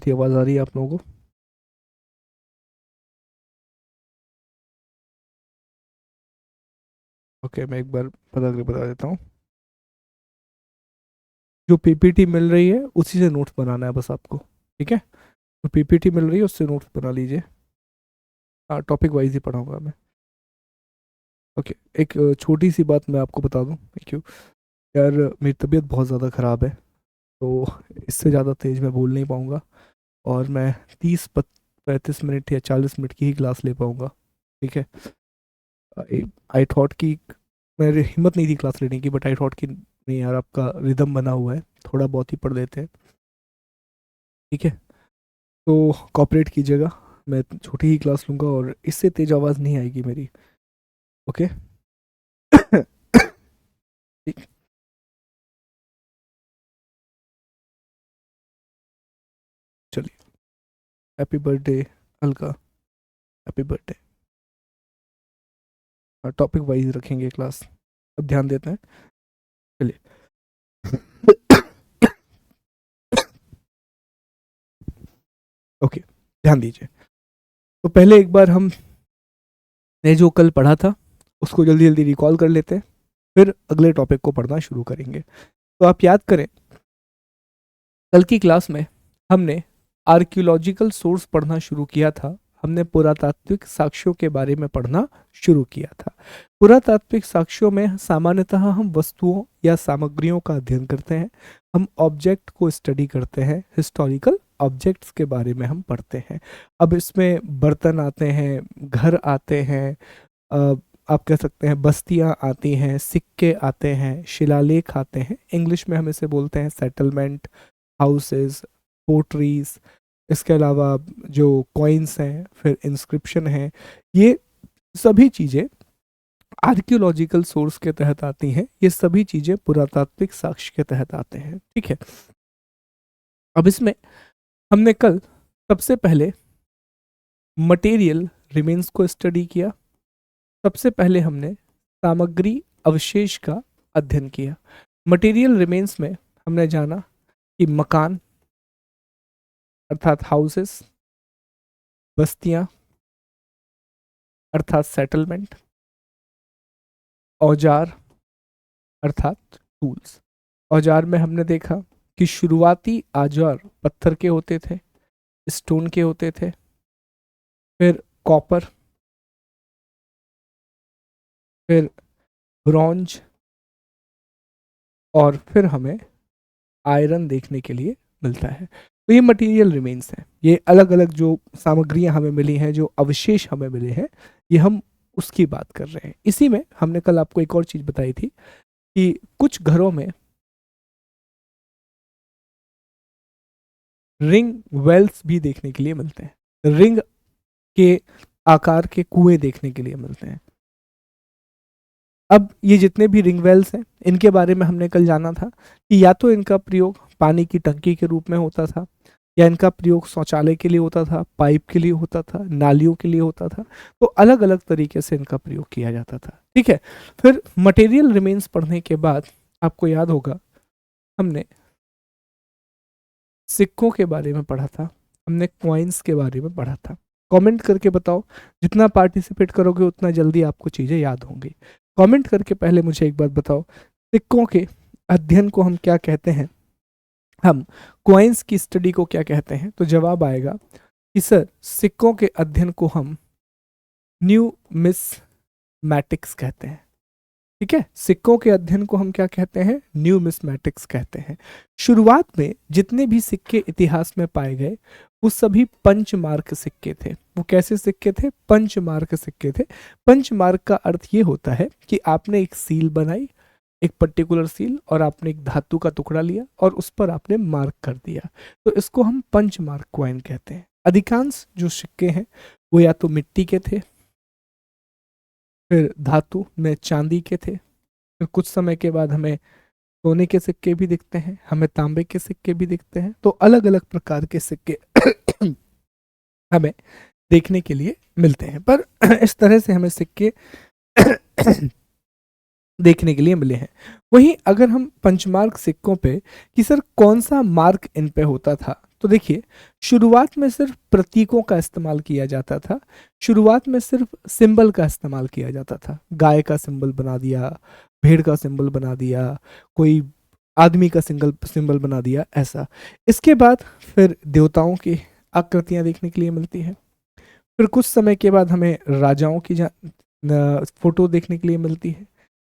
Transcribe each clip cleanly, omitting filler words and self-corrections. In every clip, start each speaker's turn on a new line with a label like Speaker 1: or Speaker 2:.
Speaker 1: मेरी आवाज़ आ रही है आप लोगों को? ओके, मैं एक बार पता करके बता देता हूँ। जो पीपीटी मिल रही है उसी से नोट्स बनाना है बस आपको। ठीक है, जो पीपीटी मिल रही है उससे नोट्स बना लीजिए। हाँ, टॉपिक वाइज ही पढ़ाऊंगा मैं। ओके, एक छोटी सी बात मैं आपको बता दूँ। क्यों? यार, मेरी तबीयत बहुत ज़्यादा ख़राब है, तो इससे ज़्यादा तेज़ मैं बोल नहीं पाऊँगा। और मैं 30-35 मिनट या 40 मिनट की ही क्लास ले पाऊँगा। ठीक है। आई थॉट कि मेरी हिम्मत नहीं थी क्लास लेने की, बट आई थॉट कि नहीं यार, आपका रिदम बना हुआ है, थोड़ा बहुत ही पढ़ लेते हैं। ठीक है, तो कॉपरेट कीजिएगा। मैं छोटी ही क्लास लूँगा और इससे तेज आवाज़ नहीं आएगी मेरी। ओके। ठीक। चलिए, happy birthday Alka, happy birthday. Topic wise रखेंगे क्लास, अब ध्यान देते हैं। चलिए। ओके, ध्यान दीजिए। तो पहले एक बार हमने जो कल पढ़ा था उसको जल्दी जल्दी रिकॉल कर लेते हैं, फिर अगले टॉपिक को पढ़ना शुरू करेंगे। तो आप याद करें, कल की क्लास में हमने आर्कियोलॉजिकल सोर्स पढ़ना शुरू किया था। हमने पुरातात्विक साक्ष्यों के बारे में पढ़ना शुरू किया था। पुरातात्विक साक्ष्यों में सामान्यतः हम वस्तुओं या सामग्रियों का अध्ययन करते हैं। हम ऑब्जेक्ट को स्टडी करते हैं, हिस्टोरिकल ऑब्जेक्ट्स के बारे में हम पढ़ते हैं। अब इसमें बर्तन आते हैं, घर आते हैं, अ, आप कह सकते हैं बस्तियां आती हैं, सिक्के आते हैं, शिलालेख आते हैं। इंग्लिश में हम इसे बोलते हैं सेटलमेंट, हाउसेस, पोट्रीज। इसके अलावा जो कॉइन्स हैं, फिर इंस्क्रिप्शन हैं, ये सभी चीज़ें आर्कियोलॉजिकल सोर्स के तहत आती हैं। ये सभी चीज़ें पुरातात्विक साक्ष्य के तहत आते हैं। ठीक है। अब इसमें हमने कल सबसे पहले मटेरियल रिमेन्स को स्टडी किया। सबसे पहले हमने सामग्री अवशेष का अध्ययन किया। मटेरियल रिमेन्स में हमने जाना कि मकान अर्थात हाउसेस, बस्तियां अर्थात सेटलमेंट, औजार अर्थात टूल्स। औजार में हमने देखा कि शुरुआती औजार पत्थर के होते थे, स्टोन के होते थे, फिर कॉपर, फिर ब्रॉन्ज, और फिर हमें आयरन देखने के लिए मिलता है। तो ये मटेरियल रिमेन्स हैं। ये अलग अलग जो सामग्रियां हमें मिली हैं, जो अवशेष हमें मिले हैं, ये हम उसकी बात कर रहे हैं। इसी में हमने कल आपको एक और चीज़ बताई थी कि कुछ घरों में रिंग वेल्स भी देखने के लिए मिलते हैं। रिंग के आकार के कुएं देखने के लिए मिलते हैं। अब ये जितने भी रिंग वेल्स हैं, इनके बारे में हमने कल जाना था कि या तो इनका प्रयोग पानी की टंकी के रूप में होता था, या इनका प्रयोग शौचालय के लिए होता था, पाइप के लिए होता था, नालियों के लिए होता था। तो अलग अलग तरीके से इनका प्रयोग किया जाता था। ठीक है। फिर मटेरियल रिमेन्स पढ़ने के बाद आपको याद होगा, हमने सिक्कों के बारे में पढ़ा था, हमने कॉइन्स के बारे में पढ़ा था। कमेंट करके बताओ, जितना पार्टिसिपेट करोगे उतना जल्दी आपको चीज़ें याद होंगी। कमेंट करके पहले मुझे एक बात बताओ, सिक्कों के अध्ययन को हम क्या कहते हैं, हम कॉइन्स की स्टडी को क्या कहते हैं? तो जवाब आएगा कि सर, सिक्कों के अध्ययन को हम न्यूमिस्मैटिक्स कहते हैं। ठीक है, सिक्कों के अध्ययन को हम क्या कहते हैं? न्यूमिस्मैटिक्स कहते हैं। शुरुआत में जितने भी सिक्के इतिहास में पाए गए वो सभी पंचमार्क सिक्के थे। वो कैसे सिक्के थे? पंचमार्क सिक्के थे। पंचमार्क का अर्थ ये होता है कि आपने एक सील बनाई, एक पर्टिकुलर सील, और आपने एक धातु का टुकड़ा लिया और उस पर आपने मार्क कर दिया, तो इसको हम पंचमार्क कॉइन कहते हैं। अधिकांश जो सिक्के हैं वो या तो मिट्टी के थे, फिर धातु में चांदी के थे, फिर कुछ समय के बाद हमें सोने के सिक्के भी दिखते हैं, हमें तांबे के सिक्के भी दिखते हैं। तो अलग अलग प्रकार के सिक्के हमें देखने के लिए मिलते हैं। पर इस तरह से हमें सिक्के देखने के लिए मिले हैं। वहीं अगर हम पंचमार्क सिक्कों पे कि सर कौन सा मार्क इन पे होता था, तो देखिए, शुरुआत में सिर्फ प्रतीकों का इस्तेमाल किया जाता था, शुरुआत में सिर्फ सिंबल का इस्तेमाल किया जाता था। गाय का सिंबल बना दिया, भेड़ का सिंबल बना दिया, कोई आदमी का सिंगल सिंबल बना दिया, ऐसा। इसके बाद फिर देवताओं की आकृतियां देखने के लिए मिलती हैं। फिर कुछ समय के बाद हमें राजाओं की फोटो देखने के लिए मिलती है,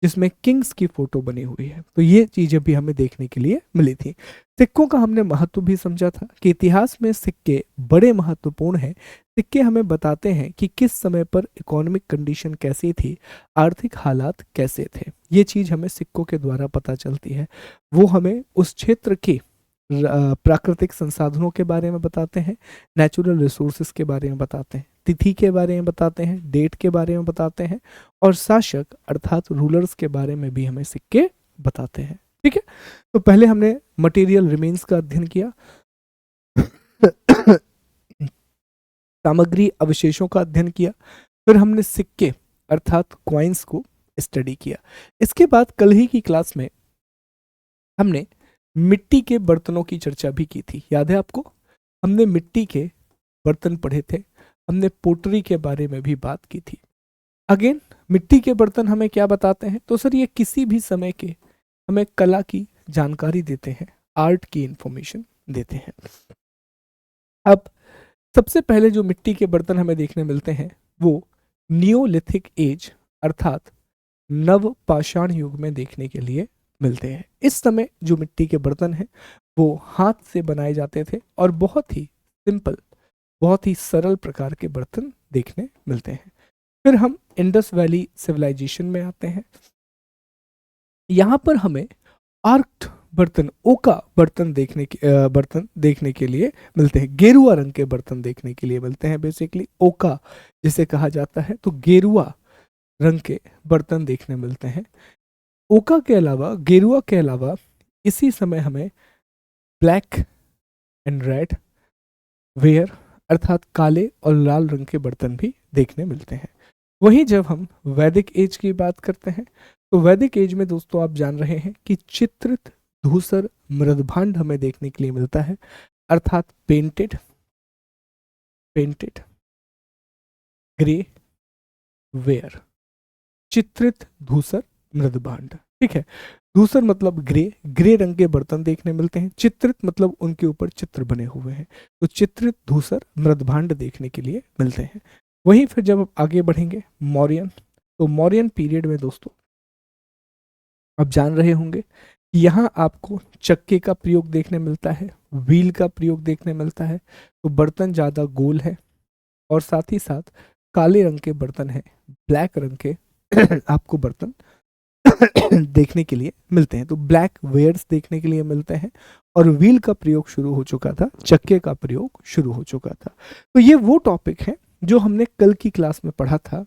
Speaker 1: जिसमें किंग्स की फोटो बनी हुई है। तो ये चीजें भी हमें देखने के लिए मिली थी। सिक्कों का हमने महत्व भी समझा था कि इतिहास में सिक्के बड़े महत्वपूर्ण हैं। सिक्के हमें बताते हैं कि किस समय पर इकोनॉमिक कंडीशन कैसी थी, आर्थिक हालात कैसे थे। ये चीज हमें सिक्कों के द्वारा पता चलती है। वो हमें उस क्षेत्र के प्राकृतिक संसाधनों के बारे में बताते हैं, नेचुरल रिसोर्सेज के बारे में बताते हैं, तिथि के बारे में बताते हैं, डेट के बारे में बताते हैं, और शासक अर्थात रूलर्स के बारे में भी हमें सिक्के बताते हैं। ठीक है, तो पहले हमने मटेरियल रिमेन्स का अध्ययन किया, सामग्री अवशेषों का अध्ययन किया, फिर हमने सिक्के अर्थात कॉइन्स को स्टडी किया। इसके बाद कल ही की क्लास में हमने मिट्टी के बर्तनों की चर्चा भी की थी, याद है आपको? हमने मिट्टी के बर्तन पढ़े थे, हमने पोटरी के बारे में भी बात की थी। अगेन, मिट्टी के बर्तन हमें क्या बताते हैं? तो सर ये किसी भी समय के हमें कला की जानकारी देते हैं, आर्ट की इंफॉर्मेशन देते हैं। अब सबसे पहले जो मिट्टी के बर्तन हमें देखने मिलते हैं वो नियोलिथिक एज अर्थात नव पाषाण युग में देखने के लिए मिलते हैं। इस समय जो मिट्टी के बर्तन हैं वो हाथ से बनाए जाते थे और बहुत ही सिंपल, बहुत ही सरल प्रकार के बर्तन देखने मिलते हैं। फिर हम इंडस वैली सिविलाइजेशन में आते हैं। यहाँ पर हमें आर्क्ड बर्तन, ओका बर्तन देखने के लिए मिलते हैं। गेरुआ रंग के बर्तन देखने के लिए मिलते हैं। बेसिकली ओका जिसे कहा जाता है, तो गेरुआ रंग के बर्तन देखने मिलते हैं। ओका के अलावा, गेरुआ के अलावा इसी समय हमें ब्लैक एंड रेड वेयर अर्थात काले और लाल रंग के बर्तन भी देखने मिलते हैं। वहीं जब हम वैदिक एज की बात करते हैं तो वैदिक एज में दोस्तों आप जान रहे हैं कि चित्रित धूसर मृदभांड हमें देखने के लिए मिलता है, अर्थात पेंटेड ग्रे वेयर, चित्रित धूसर मृदभांड। ठीक है, धूसर मतलब ग्रे, ग्रे रंग के बर्तन देखने मिलते हैं। चित्रित मतलब उनके ऊपर चित्र बने हुए हैं, तो चित्रित धूसर मृदभांड देखने के लिए मिलते हैं। वहीं फिर जब आप आगे बढ़ेंगे मौर्यन, तो मौर्यन पीरियड में दोस्तों आप जान रहे होंगे कि यहाँ आपको चक्के का प्रयोग देखने मिलता है, व्हील का प्रयोग देखने मिलता है। तो बर्तन ज़्यादा गोल है और साथ ही साथ काले रंग के बर्तन हैं, ब्लैक रंग के आपको बर्तन देखने के लिए मिलते हैं। तो ब्लैक वेयर्स देखने के लिए मिलते हैं और व्हील का प्रयोग शुरू हो चुका था, चक्के का प्रयोग शुरू हो चुका था। तो ये वो टॉपिक है जो हमने कल की क्लास में पढ़ा था,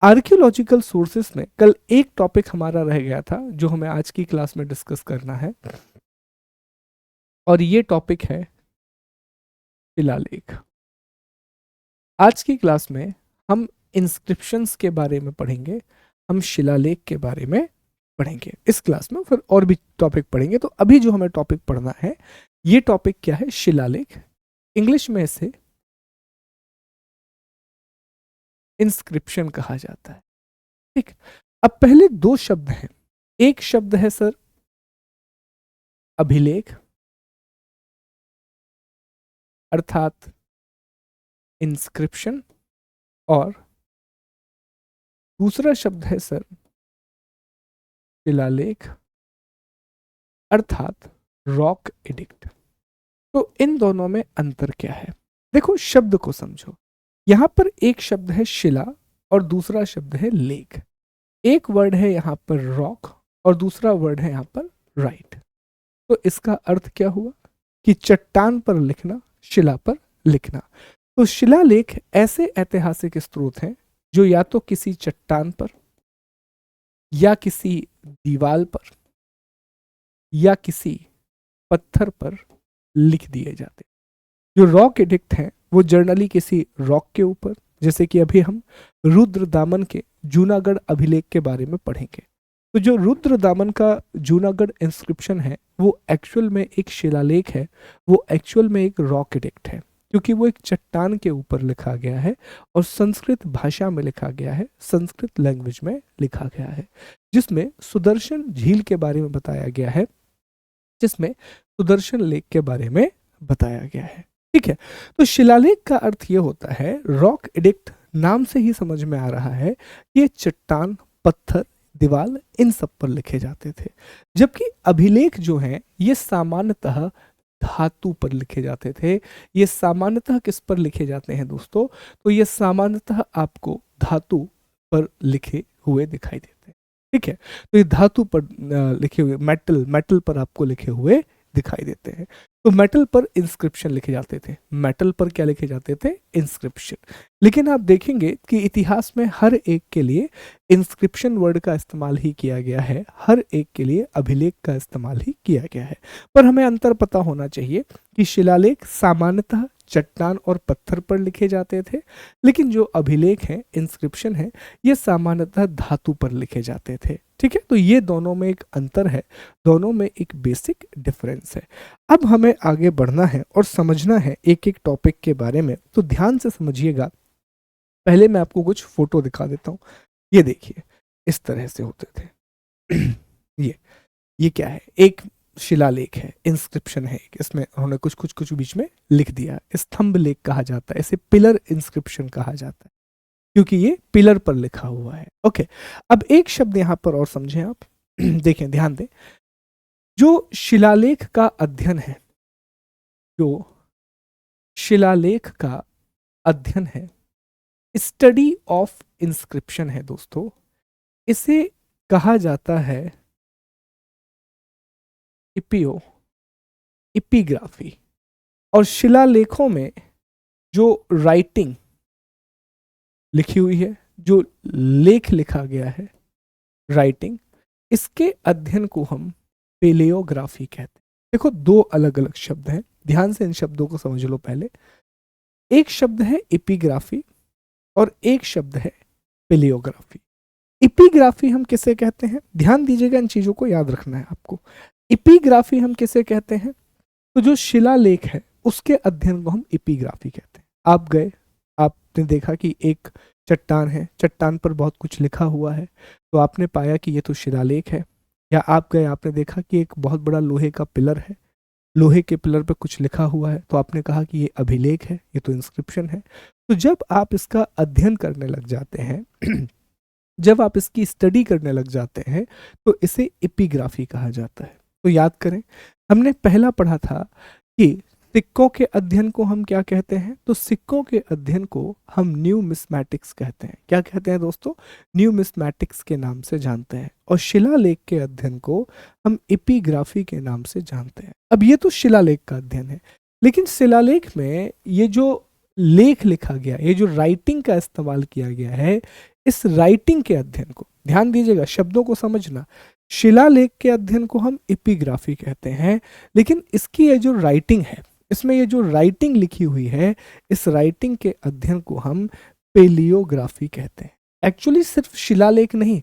Speaker 1: आर्कियोलॉजिकल सोर्सेस में कल एक टॉपिक हमारा रह गया था जो हमें आज की क्लास में डिस्कस करना है, और ये टॉपिक है शिलालेख। आज की क्लास में हम इंस्क्रिप्शंस के बारे में पढ़ेंगे, हम शिलालेख के बारे में पढ़ेंगे इस क्लास में, फिर और भी टॉपिक पढ़ेंगे। तो अभी जो हमें टॉपिक पढ़ना है, ये टॉपिक क्या है? शिलालेख। इंग्लिश में इसे इंस्क्रिप्शन कहा जाता है। ठीक, अब पहले दो शब्द हैं। एक शब्द है सर अभिलेख अर्थात इंस्क्रिप्शन, और दूसरा शब्द है सर शिलालेख अर्थात रॉक एडिक्ट। तो इन दोनों में अंतर क्या है? देखो, शब्द को समझो। यहां पर एक शब्द है शिला और दूसरा शब्द है लेख। एक वर्ड है यहां पर रॉक और दूसरा वर्ड है यहां पर राइट। तो इसका अर्थ क्या हुआ कि चट्टान पर लिखना, शिला पर लिखना। तो शिलालेख ऐसे ऐतिहासिक स्रोत हैं जो या तो किसी चट्टान पर या किसी दीवार पर या किसी पत्थर पर लिख दिए जाते। जो रॉक एडिक्ट हैं वो जर्नली किसी रॉक के ऊपर, जैसे कि अभी हम रुद्र दामन के जूनागढ़ अभिलेख के बारे में पढ़ेंगे। तो जो रुद्रदामन का जूनागढ़ इंस्क्रिप्शन है वो एक्चुअल में एक शिलालेख है, वो एक्चुअल में एक रॉक एडिक्ट है, क्योंकि वो एक चट्टान के ऊपर लिखा गया है और संस्कृत भाषा में लिखा गया है, संस्कृत लैंग्वेज में लिखा गया है, जिसमें सुदर्शन झील के बारे में बताया गया है, जिसमें सुदर्शन लेक के बारे में बताया गया है। ठीक है, तो शिलालेख का अर्थ ये होता है, रॉक एडिक्ट नाम से ही समझ में आ रहा है, ये चट्टान, पत्थर, दीवाल, इन सब पर लिखे जाते थे, जबकि अभिलेख जो हैं ये सामान्यतः धातु पर लिखे जाते थे। ये सामान्यतः किस पर लिखे जाते हैं दोस्तों? तो ये सामान्यतः आपको धातु पर लिखे हुए दिखाई देते हैं। ठीक है, तो ये धातु पर लिखे हुए, मेटल पर आपको लिखे हुए दिखाई देते हैं। तो मेटल पर इंस्क्रिप्शन लिखे जाते थे, मेटल पर क्या लिखे जाते थे? इंस्क्रिप्शन। लेकिन आप देखेंगे कि इतिहास में हर एक के लिए इंस्क्रिप्शन वर्ड का इस्तेमाल ही किया गया है, हर एक के लिए अभिलेख का इस्तेमाल ही किया गया है। पर हमें अंतर पता होना चाहिए कि शिलालेख सामान्यतः चट्टान और पत्थर पर लिखे जाते थे, लेकिन जो अभिलेख हैं, इंस्क्रिप्शन है, ये सामान्यतः धातु पर लिखे जाते थे। ठीक है, तो ये दोनों में एक अंतर है, दोनों में एक बेसिक डिफरेंस है। अब हमें आगे बढ़ना है और समझना है एक एक टॉपिक के बारे में, तो ध्यान से समझिएगा। पहले मैं आपको कुछ फोटो दिखा देता हूँ। ये देखिए, इस तरह से होते थे। ये क्या है? एक शिलालेख है, इंस्क्रिप्शन है, इसमें उन्होंने कुछ बीच में लिख दिया। स्तंभ लेख कहा जाता है, इसे पिलर इंस्क्रिप्शन कहा जाता है, क्योंकि ये पिलर पर लिखा हुआ है। ओके, अब एक शब्द यहां पर और समझें आप। देखें, ध्यान दें, जो शिलालेख का अध्ययन है, जो शिलालेख का अध्ययन है, स्टडी ऑफ इंस्क्रिप्शन है दोस्तों, इसे कहा जाता है इपिग्राफी। और शिलालेखों में जो राइटिंग लिखी हुई है, जो लेख लिखा गया है, राइटिंग, इसके अध्ययन को हम पेलियोग्राफी कहते हैं। देखो, दो अलग अलग शब्द हैं, ध्यान से इन शब्दों को समझ लो। पहले एक शब्द है एपिग्राफी और एक शब्द है पेलियोग्राफी। एपिग्राफी हम किसे कहते हैं? ध्यान दीजिएगा, इन चीजों को याद रखना है आपको। एपिग्राफी हम किसे कहते हैं? तो जो शिलालेख है उसके अध्ययन को हम एपिग्राफी कहते हैं। आप गए, आपने देखा कि एक चट्टान है, चट्टान पर बहुत कुछ लिखा हुआ है, तो आपने पाया कि ये तो शिलालेख है। या आप गए, आपने देखा कि एक बहुत बड़ा लोहे का पिलर है, लोहे के पिलर पर कुछ लिखा हुआ है, तो आपने कहा कि ये अभिलेख है, ये तो इंस्क्रिप्शन है। तो जब आप इसका अध्ययन करने लग जाते हैं, जब आप इसकी स्टडी करने लग जाते हैं, तो इसे एपिग्राफी कहा जाता है। तो याद करें, हमने पहला पढ़ा था कि सिक्कों के अध्ययन को हम क्या कहते हैं? तो सिक्कों के अध्ययन को हम न्यूमिस्मैटिक्स कहते हैं। क्या कहते हैं दोस्तों? न्यूमिस्मैटिक्स के नाम से जानते हैं। और शिलालेख के अध्ययन को हम एपिग्राफी के नाम से जानते हैं। अब ये तो शिलालेख का अध्ययन है, लेकिन शिलालेख में ये जो लेख लिखा गया, ये जो राइटिंग का इस्तेमाल किया गया है, इस राइटिंग के अध्ययन को, ध्यान दीजिएगा, शब्दों को समझना, शिलालेख के अध्ययन को हम एपिग्राफी कहते हैं, लेकिन इसकी ये जो राइटिंग है, इसमें ये जो राइटिंग लिखी हुई है, इस राइटिंग के अध्ययन को हम पेलियोग्राफी कहते हैं। एक्चुअली सिर्फ शिलालेख नहीं,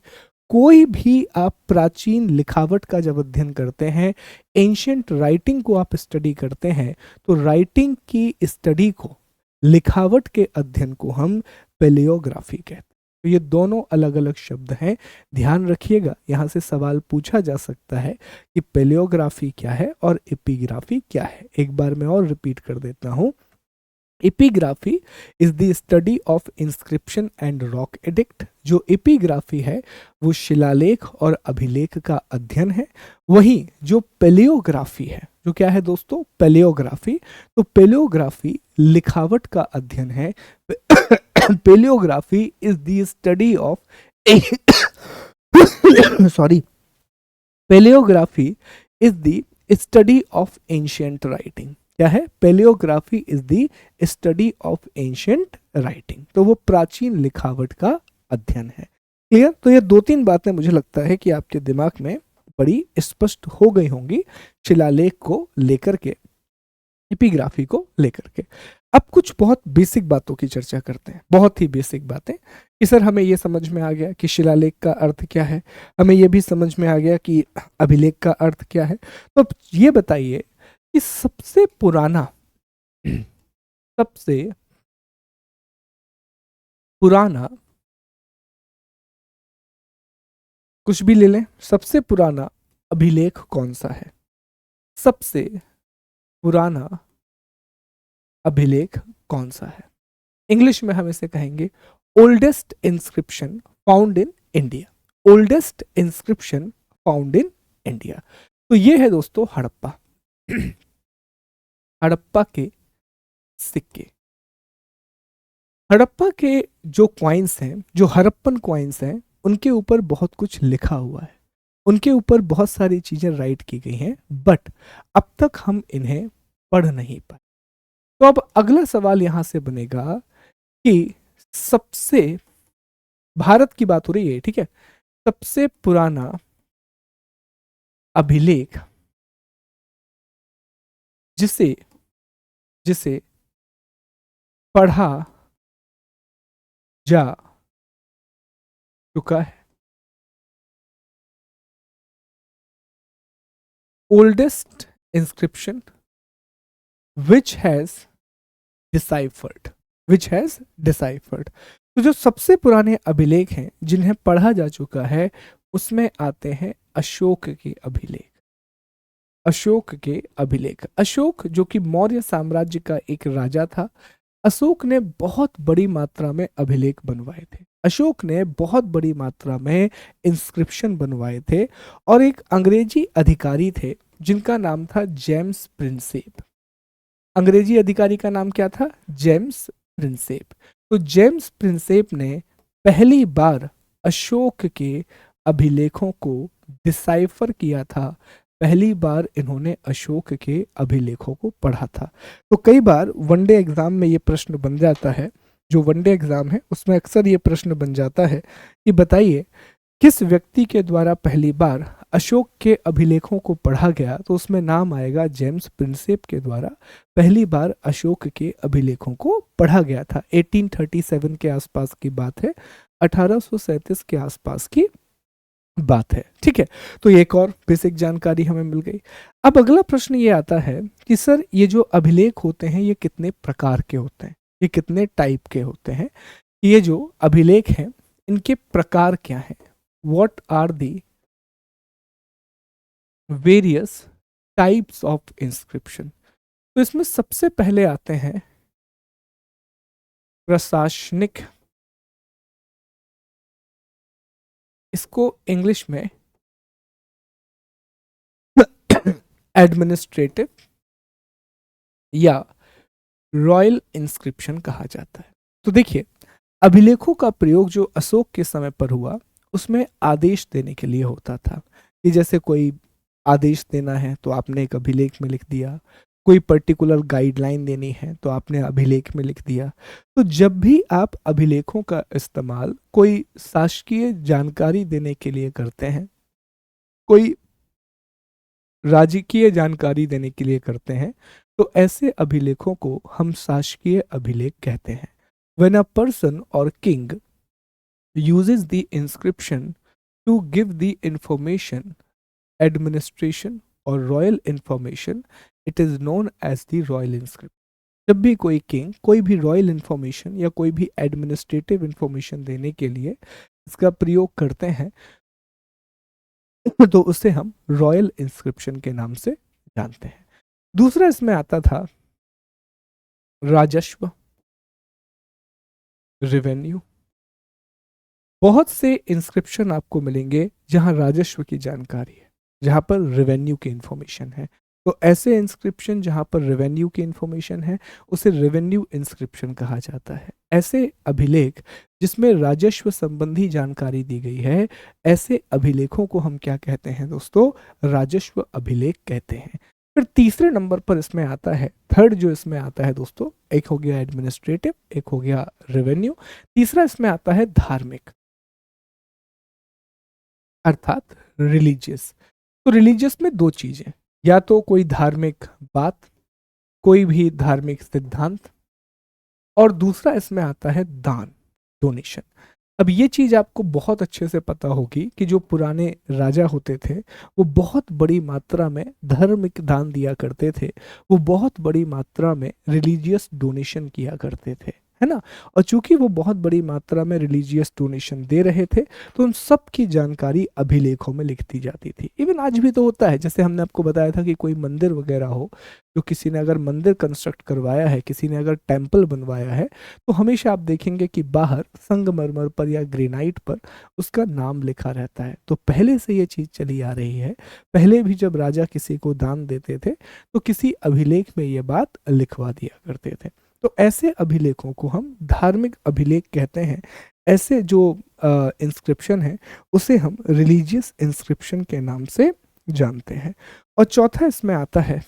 Speaker 1: कोई भी आप प्राचीन लिखावट का जब अध्ययन करते हैं, एंशियंट राइटिंग को आप स्टडी करते हैं, तो राइटिंग की स्टडी को, लिखावट के अध्ययन को हम पेलियोग्राफी कहते हैं। तो ये दोनों अलग अलग शब्द हैं, ध्यान रखिएगा। यहाँ से सवाल पूछा जा सकता है कि पेलियोग्राफी क्या है और एपिग्राफी क्या है। एक बार मैं और रिपीट कर देता हूँ। Epigraphy is the study of inscription and rock edict. जो एपिग्राफी है वो शिलालेख और अभिलेख का अध्ययन है। वहीं जो पेलियोग्राफी है, जो क्या है दोस्तों? पेलियोग्राफी। तो पेलियोग्राफी लिखावट का अध्ययन है। Palaeography is the study of palaeography is the study of ancient writing. क्या है? Palaeography is the study of ancient writing. तो वो प्राचीन लिखावट का अध्ययन है। क्लियर? तो ये दो तीन बातें मुझे लगता है कि आपके दिमाग में बड़ी स्पष्ट हो गई होंगी शिलालेख को लेकर के, एपिग्राफी को लेकर के। अब कुछ बहुत बेसिक बातों की चर्चा करते हैं, बहुत ही बेसिक बातें कि सर हमें ये समझ में आ गया कि शिलालेख का अर्थ क्या है, हमें ये भी समझ में आ गया कि अभिलेख का अर्थ क्या है। तो अब ये बताइए कि सबसे पुराना सबसे पुराना, कुछ भी ले लें, सबसे पुराना अभिलेख कौन सा है? सबसे पुराना अभिलेख कौन सा है? इंग्लिश में हम इसे कहेंगे oldest inscription found in India. Oldest inscription found in India. तो ये है दोस्तों हड़प्पा। हड़प्पा के सिक्के। हड़प्पा के जो क्वाइंस हैं, जो हड़प्पन क्वाइंस हैं, उनके ऊपर बहुत कुछ लिखा हुआ है, उनके ऊपर बहुत सारी चीजें राइट की गई हैं, बट अब तक हम इन्हें पढ़ नहीं पाए। तो अब अगला सवाल यहां से बनेगा कि सबसे, भारत की बात हो रही है, ठीक है, सबसे पुराना अभिलेख जिसे जिसे पढ़ा जा चुका है, oldest inscription which has deciphered, which has deciphered. तो जो सबसे पुराने अभिलेख हैं जिन्हें पढ़ा जा चुका है, उसमें आते हैं अशोक के अभिलेख। अशोक के अभिलेख। अशोक जो कि मौर्य साम्राज्य का एक राजा था, अशोक ने बहुत बड़ी मात्रा में अभिलेख बनवाए थे, अशोक ने बहुत बड़ी मात्रा में इंस्क्रिप्शन बनवाए थे। और एक अंग्रेजी अधिकारी थे जिनका नाम था जेम्स प्रिंसेप। अंग्रेजी अधिकारी का नाम क्या था? James Prinsep. तो जेम्स प्रिंसेप ने पहली बार अशोक के अभिलेखों को डिसाइफर किया था, पहली बार इन्होंने अशोक के अभिलेखों को पढ़ा था। तो कई बार वनडे एग्जाम में ये प्रश्न बन जाता है, जो वनडे एग्जाम है उसमें अक्सर ये प्रश्न बन जाता है कि बताइए किस व्यक्ति के द्वारा पहली बार अशोक के अभिलेखों को पढ़ा गया, तो उसमें नाम आएगा जेम्स प्रिंसेप के द्वारा पहली बार अशोक के अभिलेखों को पढ़ा गया था। 1837 के आसपास की बात है, 1837 के आसपास की बात है, ठीक है। तो एक और बेसिक जानकारी हमें मिल गई। अब अगला प्रश्न ये आता है कि सर ये जो अभिलेख होते हैं ये कितने प्रकार के होते हैं, ये कितने टाइप के होते हैं, ये जो अभिलेख हैं इनके प्रकार क्या हैं, what are the various types of inscription. तो इसमें सबसे पहले आते हैं प्रशासनिक, इसको इंग्लिश में एडमिनिस्ट्रेटिव या रॉयल इंस्क्रिप्शन कहा जाता है। तो देखिए अभिलेखों का प्रयोग जो अशोक के समय पर हुआ उसमें आदेश देने के लिए होता था, कि जैसे कोई आदेश देना है तो आपने एक अभिलेख में लिख दिया, कोई पर्टिकुलर गाइडलाइन देनी है तो आपने अभिलेख में लिख दिया। तो जब भी आप अभिलेखों का इस्तेमाल कोई शासकीय जानकारी देने के लिए करते हैं, कोई राजकीय जानकारी देने के लिए करते हैं, तो ऐसे अभिलेखों को हम शासकीय अभिलेख कहते हैं। When a person or king uses the inscription to give the information, administration or royal information, it is known as the royal inscription. जब भी कोई किंग कोई भी रॉयल इंफॉर्मेशन या कोई भी एडमिनिस्ट्रेटिव इंफॉर्मेशन देने के लिए इसका प्रयोग करते हैं तो उसे हम रॉयल इंस्क्रिप्शन के नाम से जानते हैं। दूसरा इसमें आता था राजस्व, रेवेन्यू। बहुत से इंस्क्रिप्शन आपको मिलेंगे जहां राजस्व की जानकारी है, जहां पर रेवेन्यू की इंफॉर्मेशन है। तो ऐसे इंस्क्रिप्शन जहां पर रेवेन्यू की इंफॉर्मेशन है उसे रेवेन्यू इंस्क्रिप्शन कहा जाता है। ऐसे अभिलेख जिसमें राजस्व संबंधी जानकारी दी गई है, ऐसे अभिलेखों को हम क्या कहते हैं दोस्तों? राजस्व अभिलेख कहते हैं। फिर तीसरे नंबर पर इसमें आता है, थर्ड जो इसमें आता है दोस्तों, एक हो गया एडमिनिस्ट्रेटिव, एक हो गया रेवेन्यू, तीसरा इसमें आता है धार्मिक अर्थात रिलीजियस। तो रिलीजियस में दो चीजें, या तो कोई धार्मिक बात, कोई भी धार्मिक सिद्धांत, और दूसरा इसमें आता है दान, डोनेशन। अब ये चीज आपको बहुत अच्छे से पता होगी कि जो पुराने राजा होते थे वो बहुत बड़ी मात्रा में धार्मिक दान दिया करते थे, वो बहुत बड़ी मात्रा में रिलीजियस डोनेशन किया करते थे, है ना। और चूंकि वो बहुत बड़ी मात्रा में रिलीजियस डोनेशन दे रहे थे तो उन सब की जानकारी अभिलेखों में लिखती जाती थी। इवन आज भी तो होता है, जैसे हमने आपको बताया था कि कोई मंदिर वगैरह हो, जो किसी ने अगर मंदिर कंस्ट्रक्ट करवाया है, किसी ने अगर टेम्पल बनवाया है, तो हमेशा आप देखेंगे कि बाहर संगमरमर पर या ग्रेनाइट पर उसका नाम लिखा रहता है। तो पहले से ये चीज चली आ रही है। पहले भी जब राजा किसी को दान देते थे तो किसी अभिलेख में ये बात लिखवा दिया करते थे। तो ऐसे अभिलेखों को हम धार्मिक अभिलेख कहते हैं। ऐसे जो इंस्क्रिप्शन है उसे हम रिलीजियस इंस्क्रिप्शन के नाम से जानते हैं। और चौथा इसमें आता है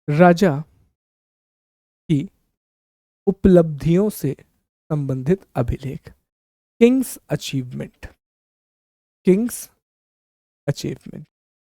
Speaker 1: राजा की उपलब्धियों से संबंधित अभिलेख, किंग्स अचीवमेंट, किंग्स अचीवमेंट।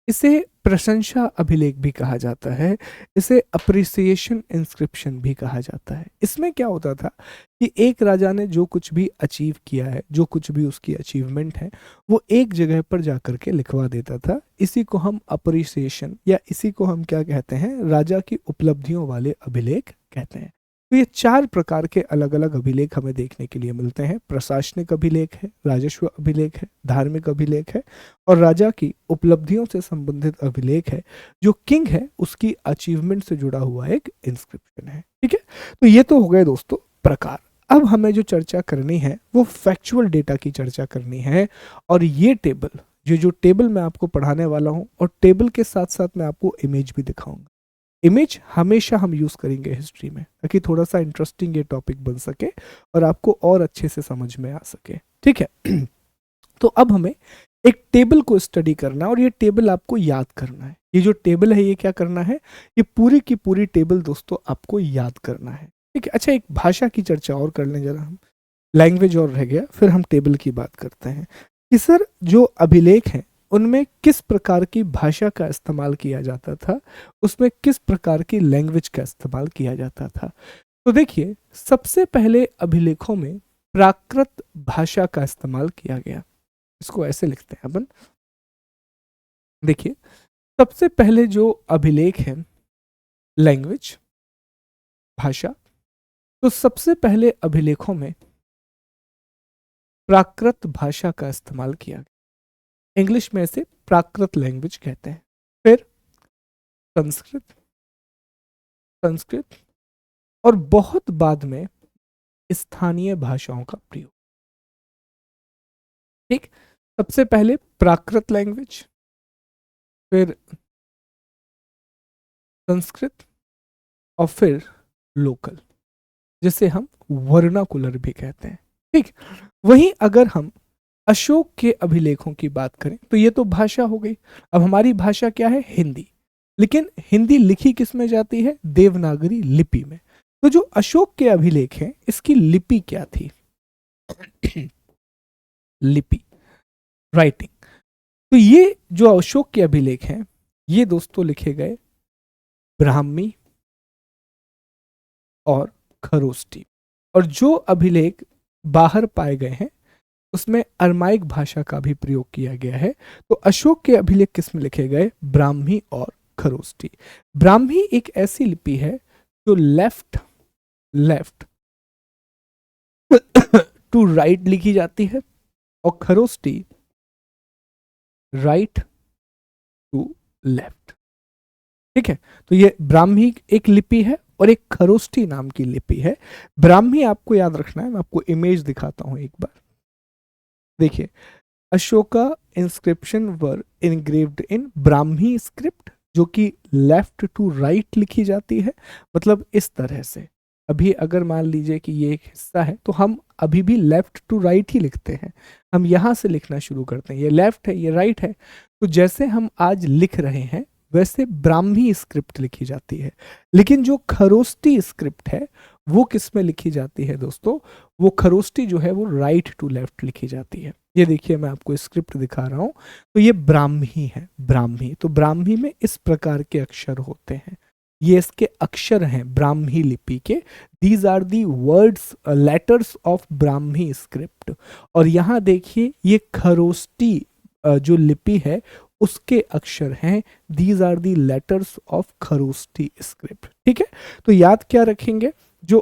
Speaker 1: इसे प्रशंसा अभिलेख भी कहा जाता है, इसे अप्रिसिएशन इंस्क्रिप्शन भी कहा जाता है। इसमें क्या होता था कि एक राजा ने जो कुछ भी अचीव किया है, जो कुछ भी उसकी अचीवमेंट है, वो एक जगह पर जाकर के लिखवा देता था। इसी को हम अप्रिसिएशन या इसी को हम क्या कहते हैं, राजा की उपलब्धियों वाले अभिलेख कहते हैं। तो ये 4 प्रकार के अलग अलग अभिलेख हमें देखने के लिए मिलते हैं। प्रशासनिक अभिलेख है, राजस्व अभिलेख है, धार्मिक अभिलेख है और राजा की उपलब्धियों से संबंधित अभिलेख है, जो किंग है उसकी अचीवमेंट से जुड़ा हुआ एक इंस्क्रिप्शन है। ठीक है, तो ये तो हो गए दोस्तों प्रकार। अब हमें जो चर्चा करनी है वो फैक्चुअल डेटा की चर्चा करनी है। और ये टेबल, जो टेबल मैं आपको पढ़ाने वाला हूँ, और टेबल के साथ साथ मैं आपको इमेज भी दिखाऊंगा। इमेज हमेशा हम यूज करेंगे हिस्ट्री में, ताकि थोड़ा सा इंटरेस्टिंग ये टॉपिक बन सके और आपको और अच्छे से समझ में आ सके। ठीक है तो अब हमें एक टेबल को स्टडी करना है और ये टेबल आपको याद करना है। ये जो टेबल है ये क्या करना है, ये पूरी की पूरी टेबल दोस्तों आपको याद करना है। ठीक है, अच्छा एक भाषा की चर्चा और कर लें जरा हम, लैंग्वेज और रह गया, फिर हम टेबल की बात करते हैं कि सर जो अभिलेख हैं उनमें किस प्रकार की भाषा का इस्तेमाल किया जाता था, उसमें किस प्रकार की लैंग्वेज का इस्तेमाल किया जाता था। तो देखिए सबसे पहले अभिलेखों में प्राकृत भाषा का इस्तेमाल किया गया। इसको ऐसे लिखते हैं अपन, देखिए सबसे पहले जो अभिलेख है लैंग्वेज, भाषा, तो सबसे पहले अभिलेखों में प्राकृत भाषा का इस्तेमाल किया गया। इंग्लिश में इसे प्राकृत लैंग्वेज कहते हैं। फिर संस्कृत, संस्कृत और बहुत बाद में स्थानीय भाषाओं का प्रयोग। ठीक, सबसे पहले प्राकृत लैंग्वेज, फिर संस्कृत और फिर लोकल, जिसे हम वर्नाकुलर भी कहते हैं। ठीक, वहीं अगर हम अशोक के अभिलेखों की बात करें तो ये तो भाषा हो गई। अब हमारी भाषा क्या है, हिंदी, लेकिन हिंदी लिखी किस में जाती है, देवनागरी लिपि में। तो जो अशोक के अभिलेख हैं इसकी लिपि क्या थी लिपि, राइटिंग। तो ये जो अशोक के अभिलेख हैं ये दोस्तों लिखे गए ब्राह्मी और खरोष्टी। और जो अभिलेख बाहर पाए गए हैं उसमें अरमाइक भाषा का भी प्रयोग किया गया है। तो अशोक के अभिलेख किस में लिखे गए, ब्राह्मी और खरोष्टी। ब्राह्मी एक ऐसी लिपि है जो लेफ्ट टू राइट लिखी जाती है और खरोष्टी राइट टू लेफ्ट। ठीक है, तो ये ब्राह्मी एक लिपि है और एक खरोष्टी नाम की लिपि है। ब्राह्मी आपको याद रखना है, मैं आपको इमेज दिखाता हूं एक बार। देखिए अशोका इंस्क्रिप्शन वर इनग्रेव्ड इन ब्राह्मी स्क्रिप्ट, जो कि लेफ्ट टू राइट लिखी जाती है। मतलब इस तरह से, अभी अगर मान लीजिए कि ये एक हिस्सा है तो हम अभी भी लेफ्ट टू राइट ही लिखते हैं, हम यहां से लिखना शुरू करते हैं। ये लेफ्ट है, ये राइट है। तो जैसे हम आज लिख रहे हैं वैसे ब्राह्मी स्क्रिप्ट लिखी जाती है। लेकिन जो खरोष्टी स्क्रिप्ट है वो किस में लिखी जाती है दोस्तों, वो खरोष्टी जो है वो राइट टू लेफ्ट लिखी जाती है। ये देखिए मैं आपको स्क्रिप्ट दिखा रहा हूं, तो ये ब्राह्मी है, ब्राह्मी। तो ब्राह्मी में इस प्रकार के अक्षर होते हैं। ये इसके अक्षर हैं ब्राह्मी लिपि के। These are the words letters of Brahmi script. और यहाँ देखिए ये खरोष्टी जो लिपि है उसके अक्षर हैं। These are the letters of Kharosthi script. ठीक है, तो याद क्या रखेंगे, जो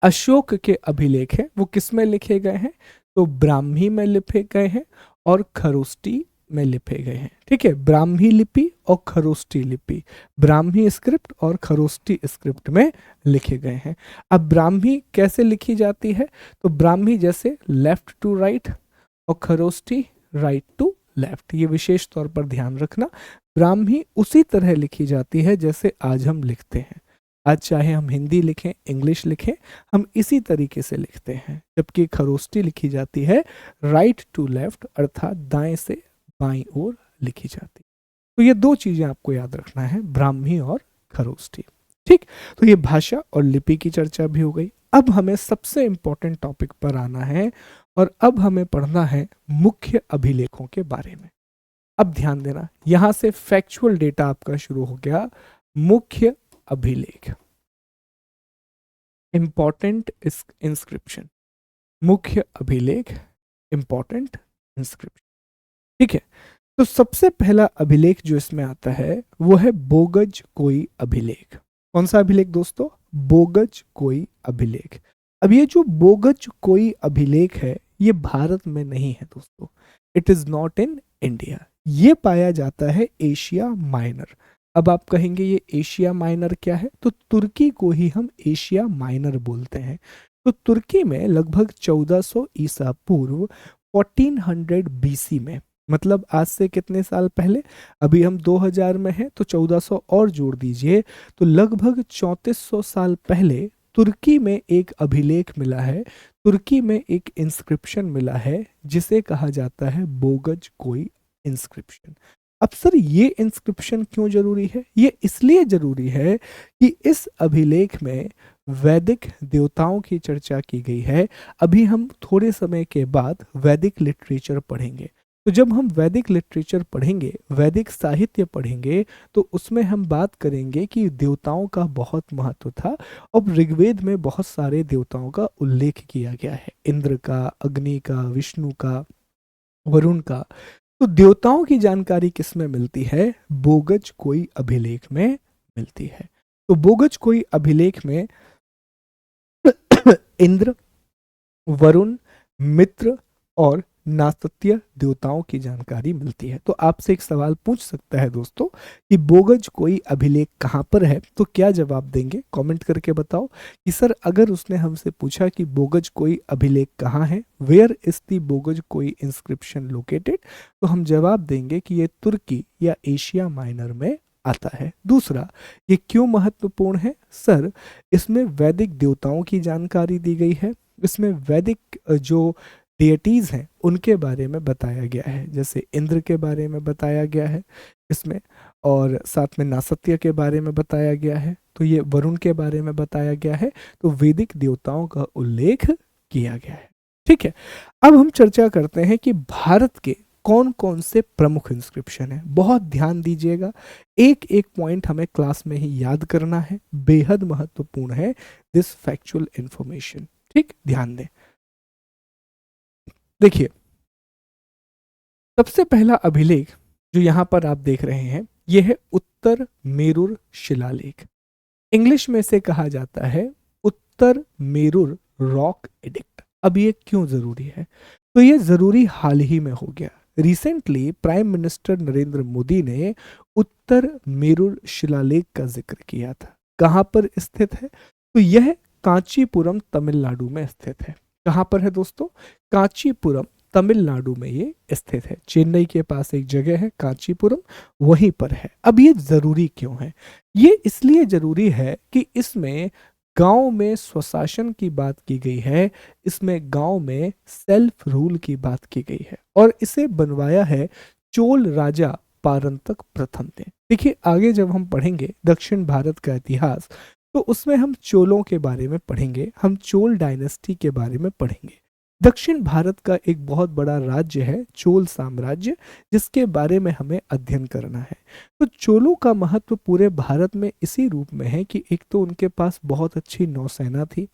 Speaker 1: अशोक के अभिलेख हैं वो किस में लिखे गए हैं, तो ब्राह्मी में लिखे गए हैं और खरोष्टी में लिखे गए हैं। ठीक है, ब्राह्मी लिपि और खरोष्टी लिपि, ब्राह्मी स्क्रिप्ट और खरोष्टी स्क्रिप्ट में लिखे गए हैं। अब ब्राह्मी कैसे लिखी जाती है, तो ब्राह्मी जैसे लेफ्ट टू राइट और खरोष्टी राइट टू लेफ्ट, ये विशेष तौर पर ध्यान रखना। ब्राह्मी उसी तरह लिखी जाती है जैसे आज हम लिखते हैं। आज चाहे हम हिंदी लिखें, इंग्लिश लिखें, हम इसी तरीके से लिखते हैं। जबकि खरोष्टी लिखी जाती है राइट टू लेफ्ट, अर्थात दाएं से बाईं ओर लिखी जाती है। तो ये दो चीजें आपको याद रखना है, ब्राह्मी और खरोष्टी। ठीक, तो ये भाषा और लिपि की चर्चा भी हो गई। अब हमें सबसे इंपॉर्टेंट टॉपिक पर आना है और अब हमें पढ़ना है मुख्य अभिलेखों के बारे में। अब ध्यान देना, यहां से फैक्चुअल डेटा आपका शुरू हो गया। मुख्य अभिलेख, इंपॉर्टेंट इंस्क्रिप्शन, मुख्य अभिलेख, इंपॉर्टेंट इंस्क्रिप्शन। ठीक है, तो सबसे पहला अभिलेख जो इसमें आता है वो है बोगज कोई अभिलेख। कौन सा अभिलेख दोस्तों, बोगज कोई अभिलेख। अब ये जो बोगज कोई अभिलेख है ये भारत में नहीं है दोस्तों, it is not in India. ये पाया जाता है एशिया माइनर। अब आप कहेंगे ये एशिया माइनर क्या है, तो तुर्की को ही हम एशिया माइनर बोलते हैं। तो तुर्की में लगभग 1400 ईसा पूर्व 1400 बीसी में, मतलब आज से कितने साल पहले, अभी हम 2000 में हैं तो 1400 और जोड़ दीजिए, तो लगभग 3400 साल पहले तुर्की में एक अभिलेख मिला है, तुर्की में एक इंस्क्रिप्शन मिला है जिसे कहा जाता है बोगज कोई इंस्क्रिप्शन। अब सर ये इंस्क्रिप्शन क्यों जरूरी है, ये इसलिए जरूरी है कि इस अभिलेख में वैदिक देवताओं की चर्चा की गई है। अभी हम थोड़े समय के बाद वैदिक लिटरेचर पढ़ेंगे, तो जब हम वैदिक लिटरेचर पढ़ेंगे, वैदिक साहित्य पढ़ेंगे, तो उसमें हम बात करेंगे कि देवताओं का बहुत महत्व था। अब ऋग्वेद में बहुत सारे देवताओं का उल्लेख किया गया है, इंद्र का, अग्नि का, विष्णु का, वरुण का। तो देवताओं की जानकारी किस में मिलती है, बोगज कोई अभिलेख में मिलती है। तो बोगज कोई अभिलेख में इंद्र, वरुण, मित्र और नासत्य देवताओं की जानकारी मिलती है। तो आपसे एक सवाल पूछ सकता है दोस्तों कि बोगज कोई अभिलेख कहाँ पर है, तो क्या जवाब देंगे, कमेंट करके बताओ कि सर अगर उसने हमसे पूछा कि बोगज कोई अभिलेख कहाँ है, वेयर इज द बोगज कोई इंस्क्रिप्शन लोकेटेड, तो हम जवाब देंगे कि ये तुर्की या एशिया माइनर में आता है। दूसरा, ये क्यों महत्वपूर्ण है, सर इसमें वैदिक देवताओं की जानकारी दी गई है, इसमें वैदिक जो डेटीज हैं उनके बारे में बताया गया है, जैसे इंद्र के बारे में बताया गया है इसमें, और साथ में नासत्य के बारे में बताया गया है, तो ये वरुण के बारे में बताया गया है। तो वैदिक देवताओं का उल्लेख किया गया है। ठीक है, अब हम चर्चा करते हैं कि भारत के कौन कौन से प्रमुख इंस्क्रिप्शन है। बहुत ध्यान दीजिएगा, एक एक पॉइंट हमें क्लास में ही याद करना है, बेहद महत्वपूर्ण है दिस फैक्चुअल इंफॉर्मेशन। ठीक, ध्यान दें। देखिए, सबसे पहला अभिलेख जो यहां पर आप देख रहे हैं यह है उत्तर मेरुर शिलालेख। इंग्लिश में से कहा जाता है उत्तर मेरुर रॉक एडिक्ट। अब ये क्यों जरूरी है, तो ये जरूरी हाल ही में हो गया। Recently prime minister Narendra Modi ने उत्तर मेरुर शिलालेख का जिक्र किया था। कहां पर स्थित है, तो यह कांचीपुरम तमिलनाडु में स्थित है। कहां पर है दोस्तों, कांचीपुरम तमिलनाडु में ये स्थित है। चेन्नई के पास एक जगह है कांचीपुरम, वहीं पर है। अब ये जरूरी क्यों है, ये इसलिए जरूरी है कि इसमें गांव में स्वशासन की बात की गई है, इसमें गांव में सेल्फ रूल की बात की गई है, और इसे बनवाया है चोल राजा पारंतक प्रथम ने। देखिए आगे जब हम पढ़ेंगे दक्षिण भारत का इतिहास, तो उसमें हम चोलों के बारे में पढ़ेंगे, हम चोल डायनेस्टी के बारे में पढ़ेंगे। दक्षिण भारत का एक बहुत बड़ा राज्य है चोल साम्राज्य, जिसके बारे में हमें अध्ययन करना है। तो चोलों का महत्व पूरे भारत में इसी रूप में है कि एक तो उनके पास बहुत अच्छी नौसेना थी,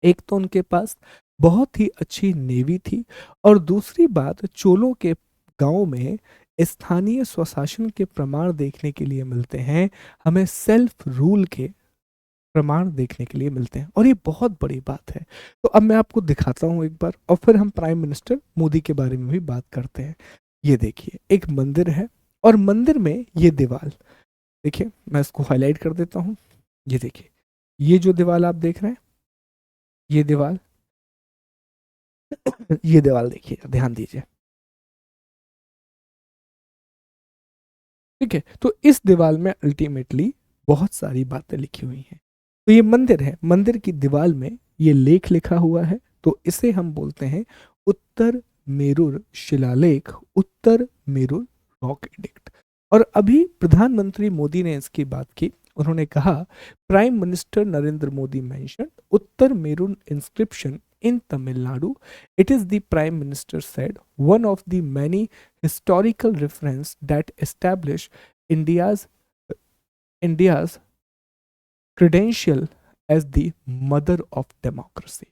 Speaker 1: एक तो उनके पास बहुत ही अच्छी नेवी थी, और दूसरी बात, चोलों के गांव में स्थानीय स्वशासन के प्रमाण देखने के लिए मिलते हैं, हमें सेल्फ रूल के प्रमाण देखने के लिए मिलते हैं, और ये बहुत बड़ी बात है। तो अब मैं आपको दिखाता हूं एक बार, और फिर हम प्राइम मिनिस्टर मोदी के बारे में भी बात करते हैं। ये देखिए, एक मंदिर है, और मंदिर में ये दीवार देखिए, मैं इसको हाईलाइट कर देता हूँ। ये देखिए, ये जो दीवार आप देख रहे हैं, ये दीवार ये दीवार देखिए, ध्यान दीजिए। ठीक है, तो इस दीवार में अल्टीमेटली बहुत सारी बातें लिखी हुई हैं। तो ये मंदिर है, मंदिर की दीवार में ये लेख लिखा हुआ है, तो इसे हम बोलते हैं उत्तर मेरुर शिलालेख, उत्तर मेरुर रॉक एडिक्ट। और अभी प्रधानमंत्री मोदी ने इसकी बात की, उन्होंने कहा, prime minister Narendra Modi mention Uttara Merur inscription in Tamil Nadu. It is, the Prime Minister said, one of the many historical reference that establish India's India's credential as the mother of democracy.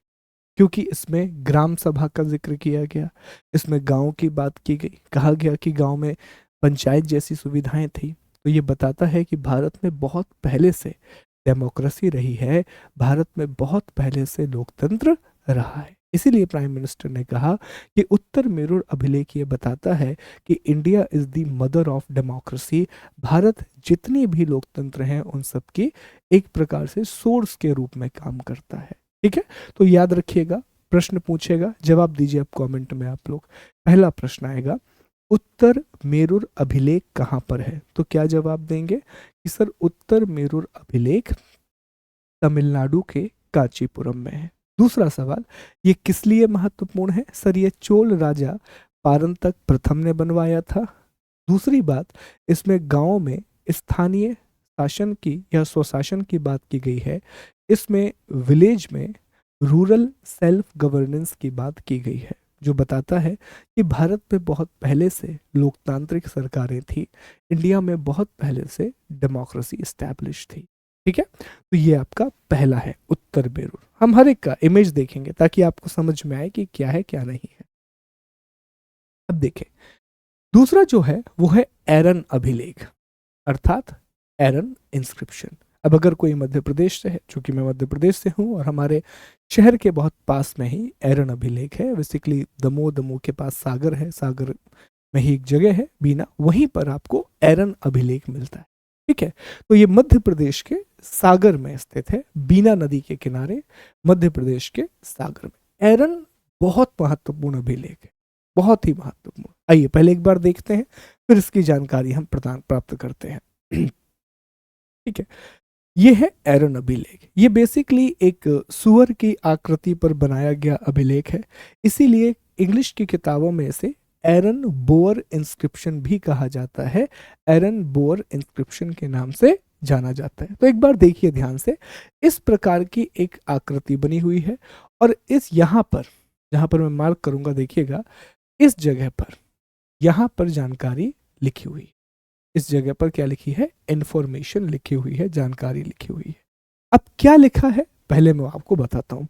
Speaker 1: क्योंकि इसमें ग्राम सभा का जिक्र किया गया, इसमें गांव की बात की गई, कहा गया कि गांव में पंचायत जैसी सुविधाएं थी। तो ये बताता है कि भारत में बहुत पहले से डेमोक्रेसी रही है, भारत में बहुत पहले से लोकतंत्र रहा है। इसीलिए प्राइम मिनिस्टर ने कहा कि उत्तर मेरुर अभिलेख ये बताता है कि India is the mother of democracy, Bharat जितनी भी लोकतंत्र हैं उन सब की एक प्रकार से सोर्स के रूप में काम करता है। ठीक है, तो याद रखिएगा, प्रश्न पूछेगा, जवाब दीजिए आप कमेंट में। आप लोग, पहला प्रश्न आएगा, उत्तर मेरुर अभिलेख कहाँ पर है? तो क्या जवाब देंगे कि सर उत्तर मेरुर अभिलेख तमिलनाडु के कांचीपुरम में है। दूसरा सवाल, ये किस लिए महत्वपूर्ण है? सर ये चोल राजा पारंतक प्रथम ने बनवाया था। दूसरी बात, इसमें गांव में स्थानीय शासन की या स्वशासन की बात की गई है, इसमें विलेज में रूरल सेल्फ गवर्नेंस की बात की गई है, जो बताता है कि भारत में बहुत पहले से लोकतांत्रिक सरकारें थी, इंडिया में बहुत पहले से डेमोक्रेसी एस्टैब्लिश थी। ठीक है, तो ये आपका पहला है उत्तर मेरुर। हम हर एक का इमेज देखेंगे ताकि आपको समझ में आए कि क्या है क्या नहीं है। अब देखें, दूसरा जो है वो है एरन अभिलेख, अर्थात एरन इंस्क्रिप्शन। अब अगर कोई मध्य प्रदेश से है, चूंकि मैं मध्य प्रदेश से हूँ और हमारे शहर के बहुत पास में ही एरन अभिलेख है, बेसिकली दमोह के पास सागर है, सागर में ही एक जगह है बीना, वहीं पर आपको एरन अभिलेख मिलता है। ठीक है, तो ये मध्य प्रदेश के सागर में स्थित है, बीना नदी के किनारे, मध्य प्रदेश के सागर में। एरन बहुत महत्वपूर्ण अभिलेख है, बहुत ही महत्वपूर्ण। आइए पहले एक बार देखते हैं, फिर इसकी जानकारी हम प्राप्त करते हैं। ठीक है, ये है एरन अभिलेख। ये बेसिकली एक सुअर की आकृति पर बनाया गया अभिलेख है, इसीलिए इंग्लिश की किताबों में इसे एरन बोअर इंस्क्रिप्शन भी कहा जाता है, एरन बोअर इंस्क्रिप्शन के नाम से जाना जाता है। तो एक बार देखिए ध्यान से, इस प्रकार की एक आकृति बनी हुई है, और इस यहाँ पर जहाँ पर मैं मार्क करूंगा, देखिएगा इस जगह पर, यहाँ पर जानकारी लिखी हुई, इस जगह पर क्या लिखी है? इंफॉर्मेशन लिखी हुई है, जानकारी लिखी हुई है। अब क्या लिखा है पहले मैं आपको बताता हूँ।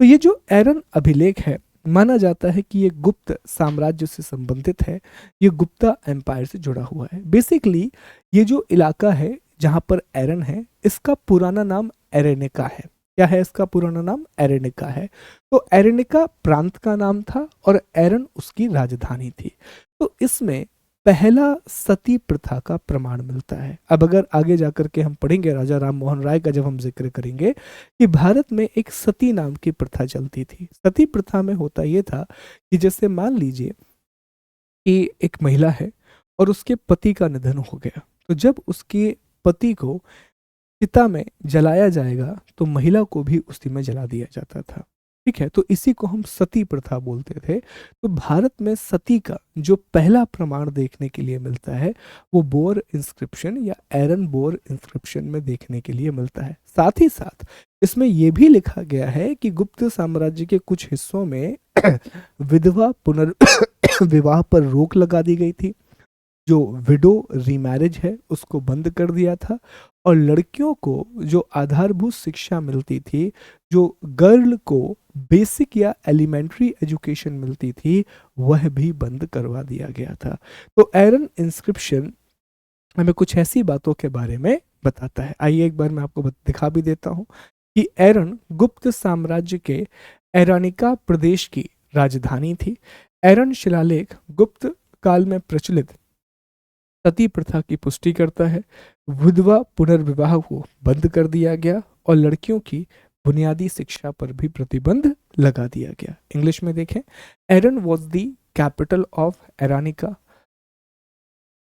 Speaker 1: तो ये जो एरन अभिलेख है, माना जाता है कि ये गुप्त साम्राज्य से संबंधित है, ये गुप्ता एम्पायर से जुड़ा हुआ है। बेसिकली ये जो इलाका है जहाँ पर एरन है, इसका पुराना नाम एरेनिका है। क्या है इसका पुराना नाम? एरेनिका है। तो एरेनिका प्रांत का नाम था और एरन उसकी राजधानी थी। तो इसमें पहला सती प्रथा का प्रमाण मिलता है। अब अगर आगे जाकर के हम पढ़ेंगे राजा राम मोहन राय का, जब हम जिक्र करेंगे कि भारत में एक सती नाम की प्रथा चलती थी। सती प्रथा में होता यह था कि जैसे मान लीजिए कि एक महिला है और उसके पति का निधन हो गया, तो जब उसके पति को चिता में जलाया जाएगा तो महिला को भी उसी में जला दिया जाता था। ठीक है, तो इसी को हम सती प्रथा बोलते थे। तो भारत में सती का जो पहला प्रमाण देखने के लिए मिलता है वो बोर इंस्क्रिप्शन या एरन बोर इंस्क्रिप्शन में देखने के लिए मिलता है। साथ ही साथ इसमें यह भी लिखा गया है कि गुप्त साम्राज्य के कुछ हिस्सों में विधवा पुनर्विवाह पर रोक लगा दी गई थी, जो विडो रीमैरिज है उसको बंद कर दिया था, और लड़कियों को जो आधारभूत शिक्षा मिलती थी, जो गर्ल को बेसिक या एलिमेंट्री एजुकेशन मिलती थी, वह भी बंद करवा दिया गया था। तो एरन इंस्क्रिप्शन हमें कुछ ऐसी बातों के बारे में बताता है। आइए एक बार मैं आपको दिखा भी देता हूँ कि एरन गुप्त साम्राज्य के एरानिका प्रदेश की राजधानी थी। एरन शिलालेख गुप्त काल में प्रचलित सती प्रथा की पुष्टि करता है। विधवा पुनर्विवाह को बंद कर दिया गया और लड़कियों की बुनियादी शिक्षा पर भी प्रतिबंध लगा दिया गया। इंग्लिश में देखें, Eran was the capital of Eranika.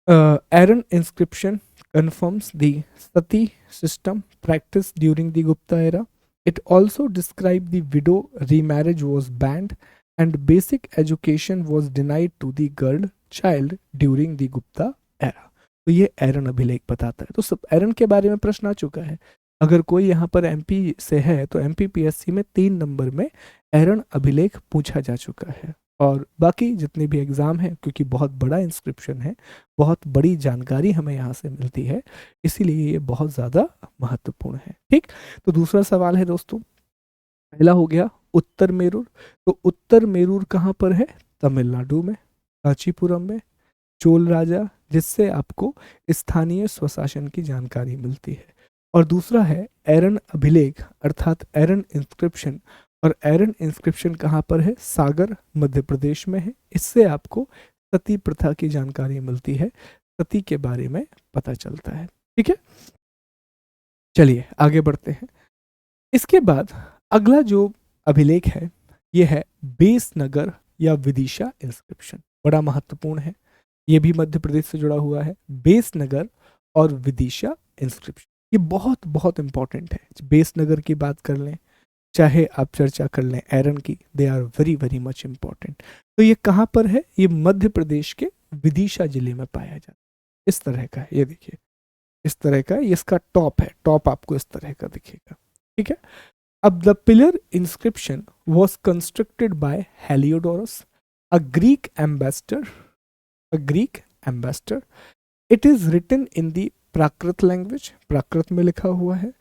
Speaker 1: Aaron inscription confirms the sati system practiced during the Gupta era. It also described the widow remarriage was banned and basic education was denied to the girl child during the Gupta era. तो ये एरन अभिलेख बताता है। तो सब एरन के बारे में प्रश्न आ चुका है। अगर कोई यहाँ पर एमपी से है तो एमपीपीएससी में 3 नंबर में एरन अभिलेख पूछा जा चुका है। और बाकी जितने भी एग्ज़ाम हैं, क्योंकि बहुत बड़ा इंस्क्रिप्शन है, बहुत बड़ी जानकारी हमें यहाँ से मिलती है, इसीलिए ये बहुत ज़्यादा महत्वपूर्ण है। ठीक, तो दूसरा सवाल है दोस्तों, पहला हो गया उत्तर मेरूर। तो उत्तर मेरूर कहाँ पर है? तमिलनाडु में, कांचीपुरम में, चोल राजा, जिससे आपको स्थानीय स्वशासन की जानकारी मिलती है। और दूसरा है एरन अभिलेख अर्थात एरन इंस्क्रिप्शन, और एरन इंस्क्रिप्शन कहाँ पर है? सागर, मध्य प्रदेश में है। इससे आपको सती प्रथा की जानकारी मिलती है, सती के बारे में पता चलता है। ठीक है, चलिए आगे बढ़ते हैं। इसके बाद अगला जो अभिलेख है ये है बेसनगर या विदिशा इंस्क्रिप्शन। बड़ा महत्वपूर्ण है, ये भी मध्य प्रदेश से जुड़ा हुआ है। बेसनगर और विदिशा इंस्क्रिप्शन ये बहुत बहुत इंपॉर्टेंट है। बेसनगर की बात कर लें, चाहे आप चर्चा कर लें एरन की, they are very very much important. तो ये कहाँ पर है? ये मध्य प्रदेश के विदिशा जिले में पाया जाता है। इस तरह का है, ये देखिए इस तरह का, ये इसका टॉप है, टॉप आपको इस तरह का दिखेगा। ठीक है, अब the pillar inscription was constructed by Heliodorus, a Greek ambassador, it is written in the Prakrit language, Prakrit में लिखा हुआ है,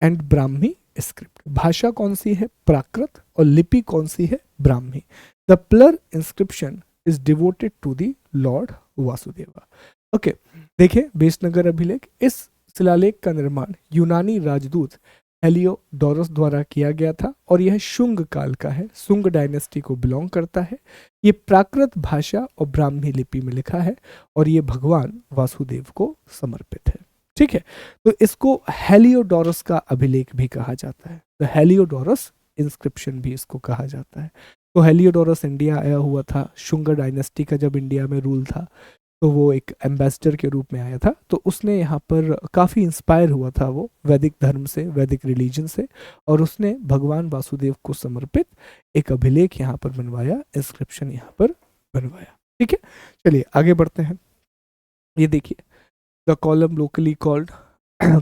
Speaker 1: एंड ब्राह्मी स्क्रिप्ट। भाषा कौन सी है? प्राकृत, और लिपि कौन सी है? Brahmi. The pillar inscription is devoted to the lord Vasudeva. Okay, देखिए बेसनगर अभिलेख, इस शिलालेख का निर्माण यूनानी राजदूत हेलियोडोरस द्वारा किया गया था और यह शुंग काल का है, शुंग डायनेस्टी को बिलोंग करता है। ये प्राकृत भाषा और ब्राह्मी लिपि में लिखा है और ये भगवान वासुदेव को समर्पित है। ठीक है, तो इसको हेलियोडोरस का अभिलेख भी कहा जाता है, तो हेलियोडोरस इंस्क्रिप्शन भी इसको कहा जाता है। तो हेलियोडोरस इंडिया आया हुआ था, शुंग डायनेस्टी का जब इंडिया में रूल था तो वो एक एम्बेसडर के रूप में आया था। तो उसने यहाँ पर काफ़ी इंस्पायर हुआ था वो वैदिक धर्म से, वैदिक रिलीजन से, और उसने भगवान वासुदेव को समर्पित एक अभिलेख यहाँ पर बनवाया, इंस्क्रिप्शन यहाँ पर बनवाया। ठीक है, चलिए आगे बढ़ते हैं। ये देखिए, the column locally called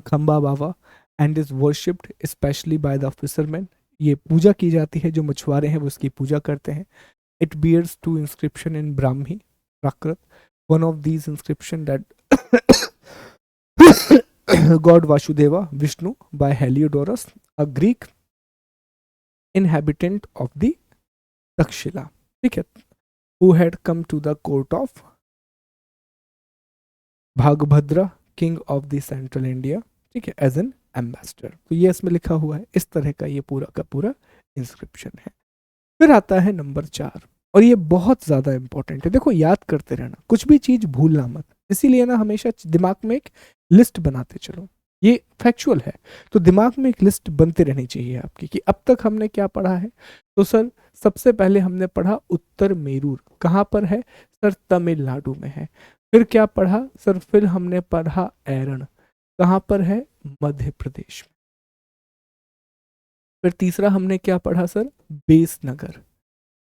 Speaker 1: Khamba Baba and is worshipped specially by the fisherman. ये पूजा की जाती है, जो मछुआरे हैं वो इसकी पूजा करते हैं। It bears two inscription in Brahmi, Prakrit. One of these inscription that God Vasudeva Vishnu by Heliodorus, a Greek inhabitant of the Takshila, ठीक है, who had come to the court of भागभद्रा, king of the central India, ठीक है, as an ambassador। तो ये इसमें लिखा हुआ है, इस तरह का ये पूरा का पूरा इंस्क्रिप्शन है। फिर आता है नंबर 4, और ये बहुत ज़्यादा इंपॉर्टेंट है। देखो याद करते रहना, कुछ भी चीज़ भूलना मत, इसीलिए ना हमेशा दिमाग में एक लिस्ट बनाते चलो। ये फैक्चुअल है, तो दिमाग में एक लिस्ट बनते रहनी चाहिए आपकी कि अब तक हमने क्या पढ़ा है। तो सर सबसे पहले हमने पढ़ा उत्तर मेरूर, कहाँ पर है सर? तमिलनाडु में है। फिर क्या पढ़ा सर? फिर हमने पढ़ा एरन, कहाँ पर है? मध्य प्रदेश में। फिर तीसरा हमने क्या पढ़ा सर? बेसनगर,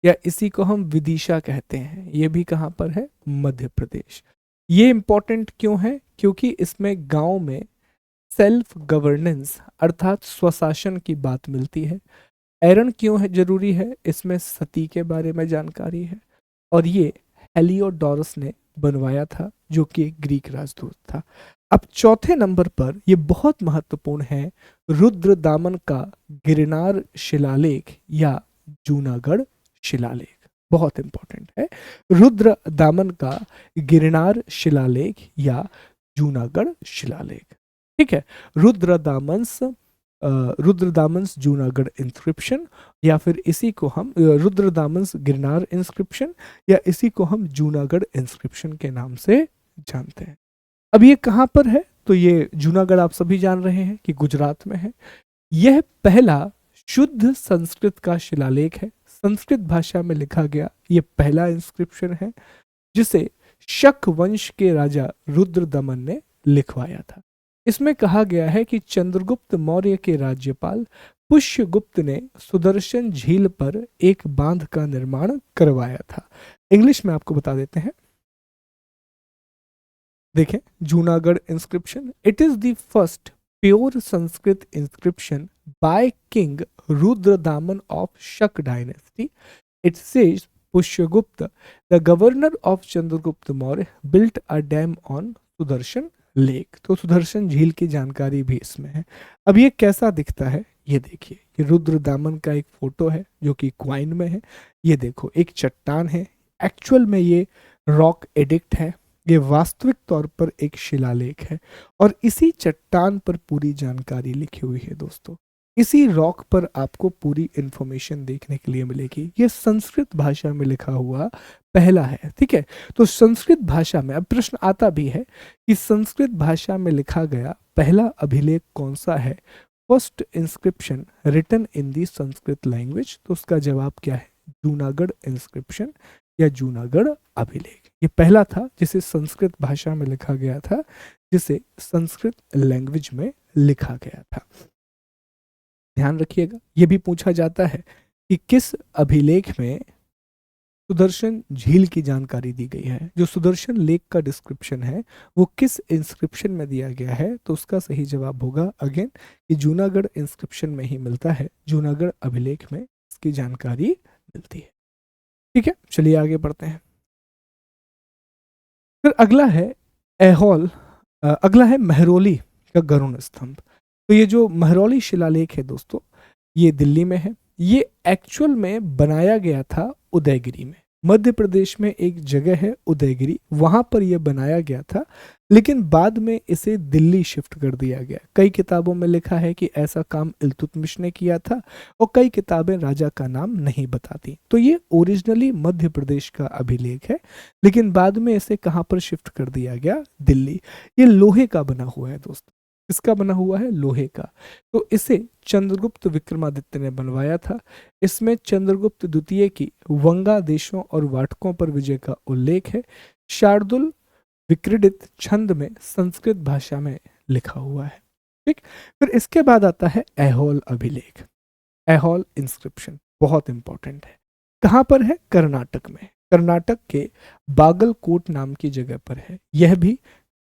Speaker 1: या इसी को हम विदिशा कहते हैं, ये भी कहाँ पर है? मध्य प्रदेश। ये इंपॉर्टेंट क्यों है? क्योंकि इसमें गांव में सेल्फ गवर्नेंस अर्थात स्वशासन की बात मिलती है। आयरन क्यों है जरूरी है, इसमें सती के बारे में जानकारी है, और ये हेलियोडोरस ने बनवाया था जो कि एक ग्रीक राजदूत था। अब चौथे नंबर पर ये बहुत महत्वपूर्ण है, रुद्र दामन का गिरनार शिलालेख या जूनागढ़ शिलालेख, बहुत इंपॉर्टेंट है। रुद्र दामन का गिरनार शिलालेख या जूनागढ़ शिलालेख, ठीक है। रुद्रदामन्स रुद्रदामन्स जूनागढ़ इंस्क्रिप्शन, या फिर इसी को हम रुद्रदामन्स गिरनार इंस्क्रिप्शन, या इसी को हम जूनागढ़ इंस्क्रिप्शन के नाम से जानते हैं। अब ये कहाँ पर है, तो ये जूनागढ़ आप सभी जान रहे हैं कि गुजरात में है। यह पहला शुद्ध संस्कृत का शिलालेख है, संस्कृत भाषा में लिखा गया ये पहला इंस्क्रिप्शन है जिसे शक वंश के राजा रुद्रदमन ने लिखवाया था। इसमें कहा गया है कि चंद्रगुप्त मौर्य के राज्यपाल पुष्यगुप्त ने सुदर्शन झील पर एक बांध का निर्माण करवाया था। इंग्लिश में आपको बता देते हैं, देखें Junagadh inscription, it is the first pure Sanskrit inscription by king Rudradaman of Shaka dynasty. It says Pushyagupta the governor of Chandragupta Maurya built a dam on Sudarshan lake. तो सुदर्शन झील की जानकारी भी इसमें है। अब ये कैसा दिखता है, ये देखिए, ये रुद्रदामन का एक फोटो है जो कि क्वाइन में है। ये देखो एक चट्टान है, एक्चुअल में ये रॉक एडिक्ट है, ये वास्तविक तौर पर एक शिलालेख है, और इसी चट्टान पर पूरी जानकारी लिखी हुई है दोस्तों। इसी रॉक पर आपको पूरी इंफॉर्मेशन देखने के लिए मिलेगी। ये संस्कृत भाषा में लिखा हुआ पहला है, ठीक है। तो संस्कृत भाषा में अब प्रश्न आता भी है कि संस्कृत भाषा में लिखा गया पहला अभिलेख कौन सा है, first inscription written in the Sanskrit language. तो उसका जवाब क्या है, जूनागढ़ इंस्क्रिप्शन या जूनागढ़ अभिलेख। ये पहला था जिसे संस्कृत भाषा में लिखा गया था, जिसे संस्कृत लैंग्वेज में लिखा गया था। ध्यान रखिएगा, यह भी पूछा जाता है कि किस अभिलेख में सुदर्शन झील की जानकारी दी गई है। जो सुदर्शन लेक का डिस्क्रिप्शन है वो किस इंस्क्रिप्शन में दिया गया है, तो उसका सही जवाब होगा अगेन कि जूनागढ़ इंस्क्रिप्शन में ही मिलता है, जूनागढ़ अभिलेख में इसकी जानकारी मिलती है। ठीक है, चलिए आगे बढ़ते हैं। फिर अगला है ऐहोल, अगला है महरौली का गरुड़ स्तंभ। तो ये जो महरौली शिलालेख है दोस्तों, ये दिल्ली में है। ये एक्चुअल में बनाया गया था उदयगिरी में, मध्य प्रदेश में एक जगह है उदयगिरी, वहां पर यह बनाया गया था, लेकिन बाद में इसे दिल्ली शिफ्ट कर दिया गया। कई किताबों में लिखा है कि ऐसा काम इल्तुतमिश ने किया था, और कई किताबें राजा का नाम नहीं बताती। तो ये ओरिजिनली मध्य प्रदेश का अभिलेख है, लेकिन बाद में इसे कहां पर शिफ्ट कर दिया गया, दिल्ली। ये लोहे का बना हुआ है दोस्तों, किसका बना हुआ है, लोहे का। तो इसे चंद्रगुप्त विक्रमादित्य ने बनवाया था। इसमें चंद्रगुप्त द्वितीय की वंगा देशों और वाटकों पर विजय का उल्लेख है। शार्दुल विक्रीडित छंद में संस्कृत भाषा में लिखा हुआ है। ठीक, फिर इसके बाद आता है ऐहोल अभिलेख, ऐहोल इंस्क्रिप्शन, बहुत इंपॉर्टेंट है। कहां पर है, कर्नाटक में, कर्नाटक के बागलकोट नाम की जगह पर है। यह भी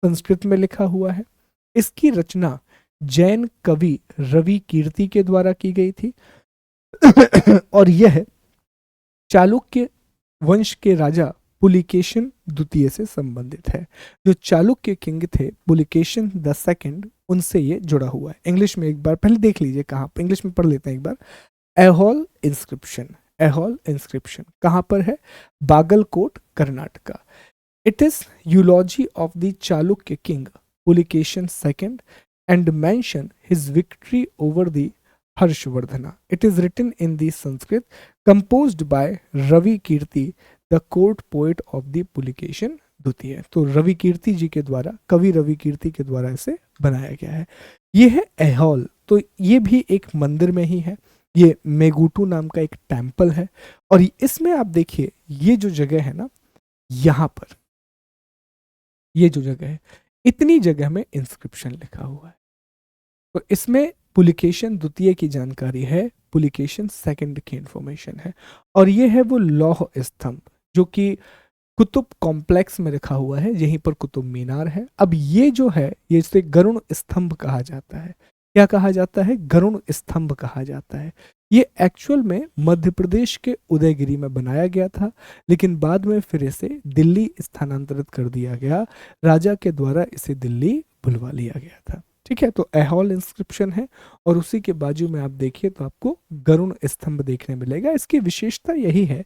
Speaker 1: संस्कृत में लिखा हुआ है। इसकी रचना जैन कवि रवि कीर्ति के द्वारा की गई थी और यह चालुक्य वंश के राजा पुलिकेशन द्वितीय से संबंधित है। जो चालुक्य किंग थे पुलिकेशन द सेकंड, उनसे ये जुड़ा हुआ है। इंग्लिश में एक बार पहले देख लीजिए, कहाँ इंग्लिश में पढ़ लेते हैं एक बार। ऐहोल इंस्क्रिप्शन, ऐहोल इंस्क्रिप्शन कहाँ पर है, Bagalkot Karnataka. It is eulogy of the Chalukya king Pulication II and mention his victory over the Harshvardhana. It is written in the Sanskrit, composed by Ravi Kirti, the court poet of the Pulication द्वितीय। तो रवि कीर्ति जी के द्वारा, कवि रवि कीर्ति के द्वारा इसे बनाया गया है। ये है ऐहोल। तो ये भी एक मंदिर में ही है। ये मेगुटू नाम का एक टेम्पल है, और इसमें आप देखिए ये जो जगह है ना, यहाँ पर ये जो जगह है, इतनी जगह में इंस्क्रिप्शन लिखा हुआ है। तो इसमें पुलिकेशन द्वितीय की जानकारी है, पुलिकेशन सेकंड की इंफॉर्मेशन है, और ये है वो लौह स्तंभ जो कि कुतुब कॉम्प्लेक्स में रखा हुआ है, यहीं पर कुतुब मीनार है। अब ये जो है, ये इसे गरुड़ स्तंभ कहा जाता है। क्या कहा जाता है, गरुड़ स्तंभ कहा जाता है। ये एक्चुअल में मध्य प्रदेश के उदयगिरी में बनाया गया था, लेकिन बाद में फिर इसे दिल्ली स्थानांतरित कर दिया गया। राजा के द्वारा इसे दिल्ली बुलवा लिया गया था। ठीक है, तो ऐहोल इंस्क्रिप्शन है और उसी के बाजू में आप देखिए तो आपको गरुण स्तंभ देखने मिलेगा। इसकी विशेषता यही है,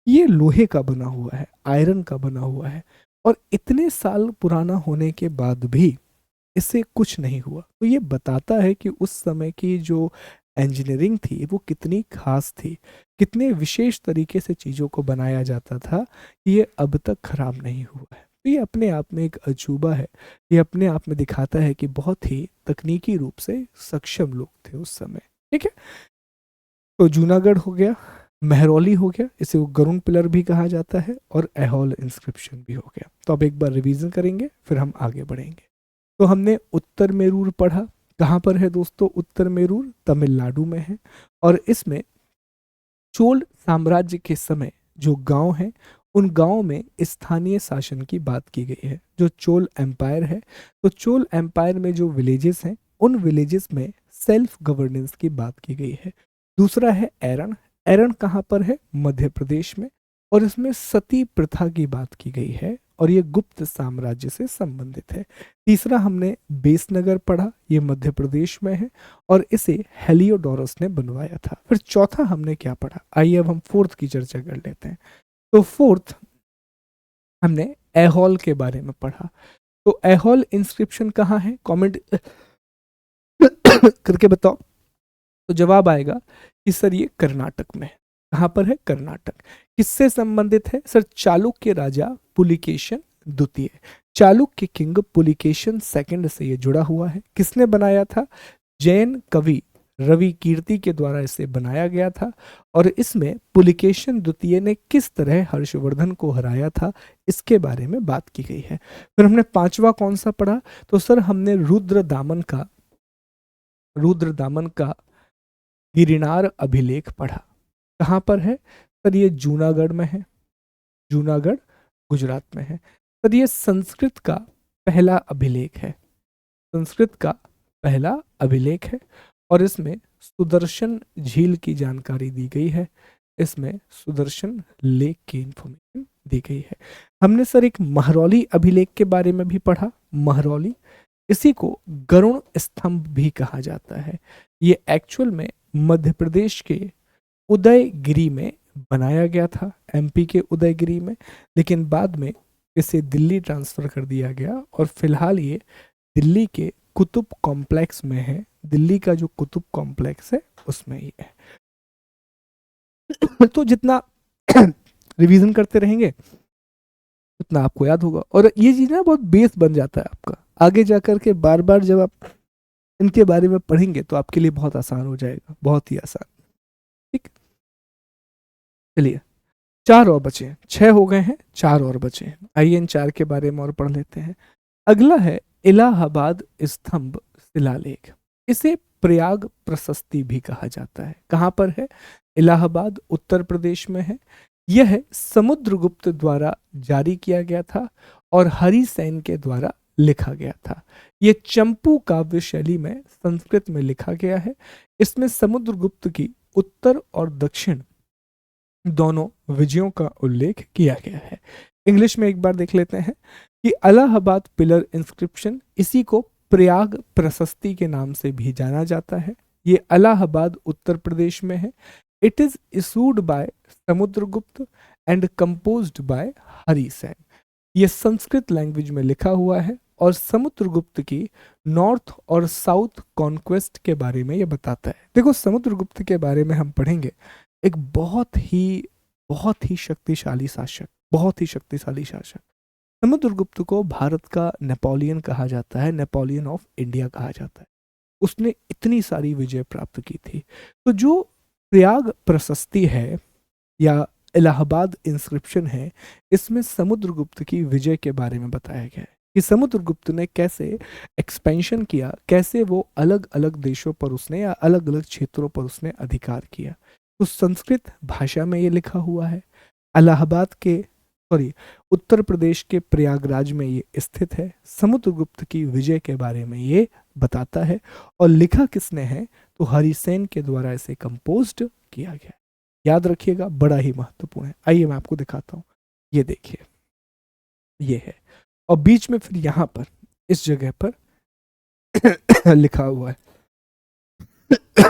Speaker 1: ये लोहे का बना हुआ है, आयरन का बना हुआ है, और इतने साल पुराना होने के बाद भी इससे कुछ नहीं हुआ। तो ये बताता है कि उस समय की जो इंजीनियरिंग थी वो कितनी खास थी, कितने विशेष तरीके से चीज़ों को बनाया जाता था, ये अब तक खराब नहीं हुआ है। तो ये अपने आप में एक अजूबा है, ये अपने आप में दिखाता है कि बहुत ही तकनीकी रूप से सक्षम लोग थे उस समय। ठीक है, तो जूनागढ़ हो गया, महरौली हो गया, इसे वो गरुण पिलर भी कहा जाता है, और ऐहोल इंस्क्रिप्शन भी हो गया। तो अब एक बार रिवीजन करेंगे फिर हम आगे बढ़ेंगे। तो हमने उत्तर मेरूर पढ़ा। कहाँ पर है दोस्तों उत्तर मेरूर? तमिलनाडु में है। और इसमें चोल साम्राज्य के समय जो गांव हैं उन गांवों में स्थानीय शासन की बात की गई है। जो चोल एम्पायर है, तो चोल एम्पायर में जो विलेजेस हैं उन विलेजेस में सेल्फ गवर्नेंस की बात की गई है। दूसरा है एरण। एरण कहाँ पर है? मध्य प्रदेश में, और इसमें सती प्रथा की बात की गई है और ये गुप्त साम्राज्य से संबंधित है। तीसरा हमने बेसनगर पढ़ा, ये मध्य प्रदेश में है और इसे हेलियोडोरस ने बनवाया था। फिर चौथा हमने क्या पढ़ा? आइए अब हम फोर्थ की चर्चा कर लेते हैं। तो फोर्थ हमने ऐहोल के बारे में पढ़ा। तो ऐहोल इंस्क्रिप्शन कहाँ है? कमेंट करके बताओ। तो जवाब आएगा कि सर ये कर्नाटक में है। कहाँ पर है? कर्नाटक। किससे संबंधित है? सर चालुक्य राजा पुलिकेशन द्वितीय, चालुक्य किंग पुलिकेशन सेकंड से ये जुड़ा हुआ है। किसने बनाया था? जैन कवि रवि कीर्ति के द्वारा इसे बनाया गया था। और इसमें पुलिकेशन द्वितीय ने किस तरह हर्षवर्धन को हराया था इसके बारे में बात की गई है। फिर हमने पांचवा कौन सा पढ़ा? तो सर हमने रुद्र दामन का गिरिनार अभिलेख पढ़ा। कहाँ पर है? सर ये जूनागढ़ में है, जूनागढ़ गुजरात में है। सर ये संस्कृत का पहला अभिलेख है, संस्कृत का पहला अभिलेख है और इसमें सुदर्शन झील की जानकारी दी गई है, इसमें सुदर्शन लेक की इंफॉर्मेशन दी गई है। हमने सर एक महरौली अभिलेख के बारे में भी पढ़ा। महरौली, इसी को गरुण स्तंभ भी कहा जाता है। ये एक्चुअल में मध्य प्रदेश के उदयगिरी में बनाया गया था, एमपी के उदयगिरी में, लेकिन बाद में इसे दिल्ली ट्रांसफर कर दिया गया और फिलहाल ये दिल्ली के कुतुब कॉम्प्लेक्स में है। दिल्ली का जो कुतुब कॉम्प्लेक्स है उसमें ही है। तो जितना रिवीजन करते रहेंगे उतना आपको याद होगा और ये चीज ना बहुत बेस बन जाता है आपका। आगे जाकर के बार बार जब आप इनके बारे में पढ़ेंगे तो आपके लिए बहुत आसान हो जाएगा, बहुत ही आसान। ठीक, चलिए 4 और बचे हैं, 6 हो गए हैं, 4 और बचे हैं। आइए इन 4 के बारे में और पढ़ लेते हैं। अगला है इलाहाबाद स्तंभ शिलालेख। इसे प्रयाग प्रशस्ति भी कहा जाता है। कहाँ पर है? इलाहाबाद उत्तर प्रदेश में है। यह समुद्रगुप्त द्वारा जारी किया गया था और हरिसेन के द्वारा लिखा गया था। यह चंपू काव्य शैली में संस्कृत में लिखा गया है। इसमें समुद्रगुप्त की उत्तर और दक्षिण दोनों विजयों का उल्लेख किया गया है। इंग्लिश में एक बार देख लेते हैं कि इलाहाबाद पिलर इंस्क्रिप्शन, इसी को प्रयाग प्रशस्ति के नाम से भी जाना जाता है। ये इलाहाबाद उत्तर प्रदेश में है। It is issued by Samudragupta and composed by Harisena. ये संस्कृत लैंग्वेज में लिखा हुआ है और समुद्रगुप्त की नॉर्थ और साउथ कॉन्क्वेस्ट के बारे में ये बताता है। देखो समुद्रगुप्त के बारे में हम पढ़ेंगे, एक बहुत ही शक्तिशाली शासक, बहुत ही शक्तिशाली शासक। समुद्रगुप्त को भारत का नेपोलियन कहा जाता है, नेपोलियन ऑफ इंडिया कहा जाता है। उसने इतनी सारी विजय प्राप्त की थी। तो जो प्रयाग प्रशस्ति है या इलाहाबाद इंस्क्रिप्शन है, इसमें समुद्रगुप्त की विजय के बारे में बताया गया है कि समुद्रगुप्त ने कैसे एक्सपेंशन किया, कैसे वो अलग अलग देशों पर उसने या अलग अलग क्षेत्रों पर उसने अधिकार किया। तो संस्कृत भाषा में ये लिखा हुआ है। इलाहाबाद के उत्तर प्रदेश के प्रयागराज में ये स्थित है। समुद्रगुप्त की विजय के बारे में ये बताता है और लिखा किसने है? तो हरिसेन के द्वारा इसे कंपोज्ड किया गया। याद रखिएगा, बड़ा ही महत्वपूर्ण है। आइए मैं आपको दिखाता हूँ, ये देखिए, ये है, और बीच में फिर यहाँ पर इस जगह पर लिखा हुआ है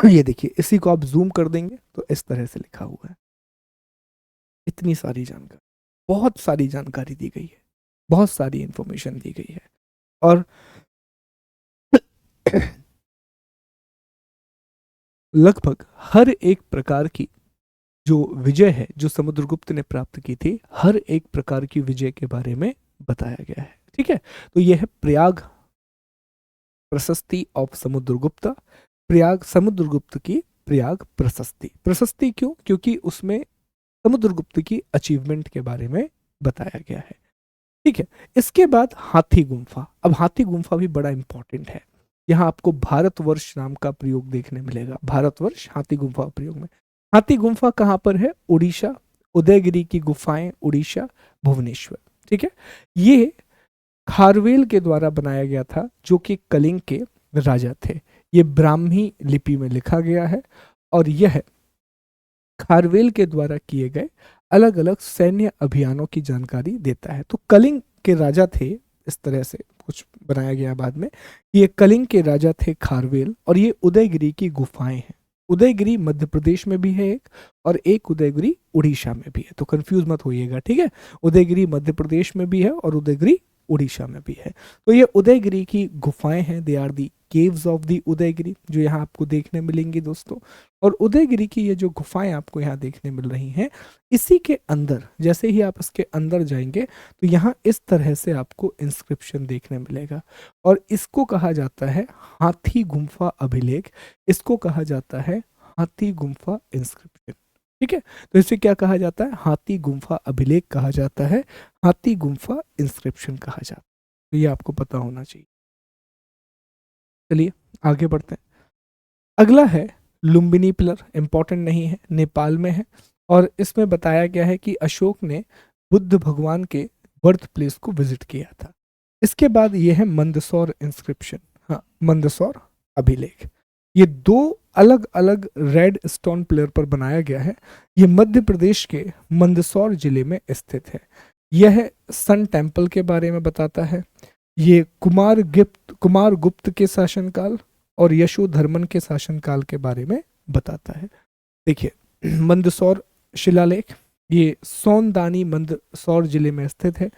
Speaker 1: ये देखिए, इसी को आप जूम कर देंगे तो इस तरह से लिखा हुआ है। इतनी सारी जानकारी, बहुत सारी जानकारी दी गई है, बहुत सारी इंफॉर्मेशन दी गई है। और लगभग हर एक प्रकार की जो विजय है जो समुद्रगुप्त ने प्राप्त की थी, हर एक प्रकार की विजय के बारे में बताया गया है। ठीक है, तो यह है प्रयाग प्रशस्ति ऑफ समुद्रगुप्त, प्रयाग समुद्रगुप्त की प्रयाग प्रशस्ति। प्रशस्ति क्यों? क्योंकि उसमें समुद्रगुप्त की अचीवमेंट के बारे में बताया गया है। ठीक है, इसके बाद हाथी गुम्फा। अब हाथी गुम्फा भी बड़ा इंपॉर्टेंट है। यहाँ आपको भारतवर्ष नाम का प्रयोग देखने मिलेगा, भारतवर्ष हाथी गुम्फा प्रयोग में। हाथी गुम्फा कहाँ पर है? उड़ीसा, उदयगिरी की गुफाएं, उड़ीसा, भुवनेश्वर। ठीक है, ये खारवेल के द्वारा बनाया गया था, जो कि कलिंग के राजा थे। ये ब्राह्मी लिपि में लिखा गया है और यह खारवेल के द्वारा किए गए अलग अलग सैन्य अभियानों की जानकारी देता है। तो कलिंग के राजा थे, इस तरह से कुछ बनाया गया बाद में। ये कलिंग के राजा थे खारवेल, और ये उदयगिरी की गुफाएं हैं। उदयगिरी मध्य प्रदेश में भी है एक, और एक उदयगिरी उड़ीसा में भी है, तो कंफ्यूज मत होइएगा। ठीक है, उदयगिरी मध्य प्रदेश में भी है और उदयगिरी उड़ीसा में भी है। तो ये उदयगिरी की गुफाएं हैं, they are the caves of the Udayagiri, जो यहाँ आपको देखने मिलेंगी दोस्तों। और उदयगिरी की ये जो गुफाएं आपको यहाँ देखने मिल रही हैं, इसी के अंदर जैसे ही आप इसके अंदर जाएंगे तो यहाँ इस तरह से आपको इंस्क्रिप्शन देखने मिलेगा, और इसको कहा जाता है हाथी गुम्फा अभिलेख, इसको कहा जाता है हाथी गुम्फा इंस्क्रिप्शन। ठीक है, तो इसे क्या कहा जाता है? हाथी गुम्फा अभिलेख कहा जाता है, हाथी गुम्फा इंस्क्रिप्शन कहा जाता है। तो ये आपको पता होना चाहिए। चलिए आगे बढ़ते हैं। अगला है लुम्बिनी पिलर, इंपॉर्टेंट नहीं है, नेपाल में है, और इसमें बताया गया है कि अशोक ने बुद्ध भगवान के बर्थ प्लेस को विजिट किया था। इसके बाद ये है मंदसौर इंस्क्रिप्शन, हाँ मंदसौर अभिलेख। ये दो अलग अलग रेड स्टोन पिलर पर बनाया गया है। ये मध्य प्रदेश के मंदसौर जिले में स्थित है। यह सन टेम्पल के बारे में बताता है। ये कुमार गुप्त के शासनकाल और यशोधर्मन के शासनकाल के बारे में बताता है। देखिए मंदसौर शिलालेख, ये सोनदानी मंदसौर जिले में स्थित है।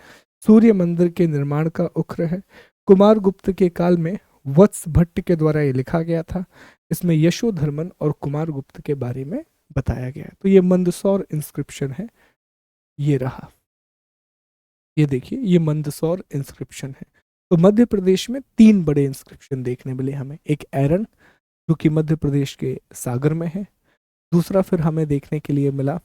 Speaker 1: सूर्य मंदिर के निर्माण का उक्र है। कुमार गुप्त के काल में वत्स भट्ट के द्वारा ये लिखा गया था। इसमें यशोधर्मन और कुमार गुप्त के बारे में बताया गया है। तो ये मंदसौर इंस्क्रिप्शन है, ये रहा, ये देखिए ये मंदसौर इंस्क्रिप्शन है। तो मध्य प्रदेश में तीन बड़े इंस्क्रिप्शन देखने मिले हमें। एक एरन, जो कि मध्य प्रदेश के सागर में है। दूसरा फिर हमें देखने के लिए मिला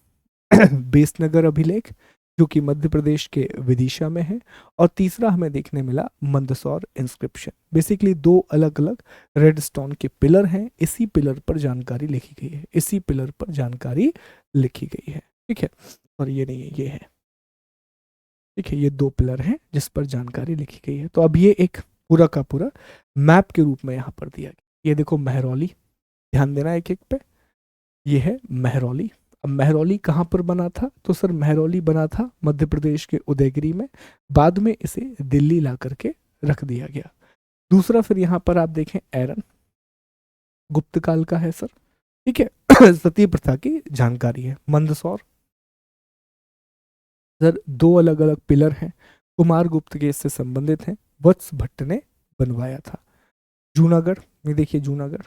Speaker 1: बेसनगर अभिलेख, जो कि मध्य प्रदेश के विदिशा में है। और तीसरा हमें देखने मिला मंदसौर इंस्क्रिप्शन। बेसिकली दो अलग अलग रेड स्टोन के पिलर हैं, इसी पिलर पर जानकारी लिखी गई है, इसी पिलर पर जानकारी लिखी गई है। ठीक है, और ये नहीं है, ये है। ठीक है, ये दो पिलर हैं जिस पर जानकारी लिखी गई है। तो अब ये एक पूरा का पूरा मैप के रूप में यहाँ पर दिया गया। ये देखो महरौली, ध्यान देना एक एक पे। ये है महरौली। अब महरौली कहाँ पर बना था? तो सर महरौली बना था मध्य प्रदेश के उदयगिरी में, बाद में इसे दिल्ली ला करके रख दिया गया। दूसरा फिर यहाँ पर आप देखें एरन, गुप्त काल का है सर। ठीक है सती प्रथा की जानकारी है। मंदसौर सर दो अलग अलग पिलर हैं, कुमार गुप्त के इससे संबंधित हैं, वत्स भट्ट ने बनवाया था। जूनागढ़ में देखिए, जूनागढ़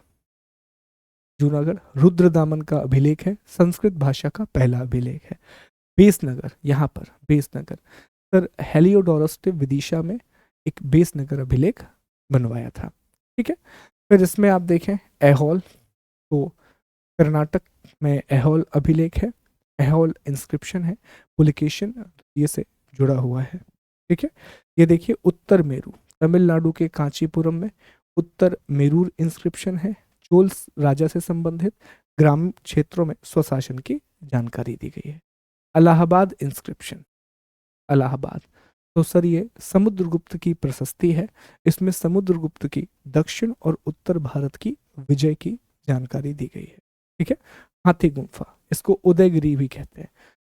Speaker 1: रुद्रदामन का अभिलेख है, संस्कृत भाषा का पहला अभिलेख है। बेसनगर, यहाँ पर बेसनगर सर हेलियोडोरस ने विदिशा में एक बेसनगर अभिलेख बनवाया था। ठीक है, फिर इसमें आप देखें ऐहोल, तो कर्नाटक में ऐहोल अभिलेख है, ऐहोल इंस्क्रिप्शन है, पुलिकेशन ये से जुड़ा हुआ है। ठीक है, ये देखिए उत्तर मेरू, तमिलनाडु के कांचीपुरम में उत्तर मेरूर इंस्क्रिप्शन है। चोल राजा से संबंधित ग्रामीण क्षेत्रों में स्वशासन की जानकारी दी गई है। इलाहाबाद इंस्क्रिप्शन, इलाहाबाद, तो सर ये समुद्रगुप्त की प्रशस्ति है। इसमें समुद्रगुप्त की दक्षिण और उत्तर भारत की विजय की जानकारी दी गई है। ठीक है, हाथी गुम्फा, इसको उदयगिरी भी कहते हैं।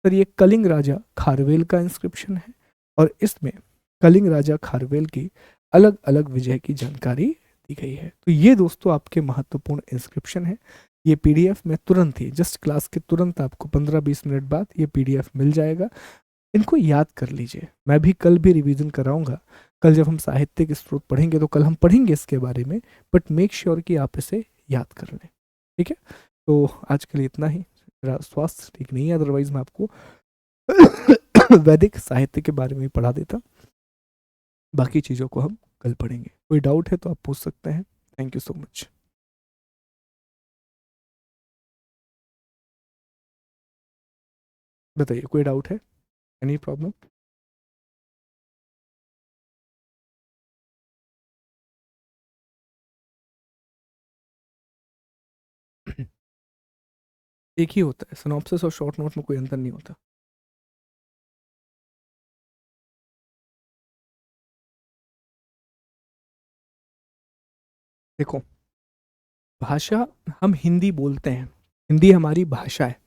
Speaker 1: सर ये कलिंग राजा खारवेल का इंस्क्रिप्शन है और इसमें कलिंग राजा खारवेल की अलग अलग विजय की जानकारी दी गई है। तो ये दोस्तों आपके महत्वपूर्ण इंस्क्रिप्शन है। ये पीडीएफ में तुरंत ही, जस्ट क्लास के तुरंत आपको 15-20 मिनट बाद ये पीडीएफ मिल जाएगा। इनको याद कर लीजिए, मैं भी कल भी रिवीजन कराऊंगा। कल जब हम साहित्य के स्रोत पढ़ेंगे तो कल हम पढ़ेंगे इसके बारे में, बट मेक श्योर कि आप इसे याद कर लें। ठीक है, तो आज के लिए इतना ही। मेरा स्वास्थ्य ठीक नहीं है, अदरवाइज मैं आपको वैदिक साहित्य के बारे में भी पढ़ा देता। बाकी चीज़ों को हम कल पढ़ेंगे। कोई डाउट है तो आप पूछ सकते हैं। Thank you so much. बताइए, कोई डाउट है? Any problem? एक ही होता है, सिनॉप्सिस और शॉर्ट नोट में कोई अंतर नहीं होता। देखो, भाषा, हम हिंदी बोलते हैं, हिंदी हमारी भाषा है,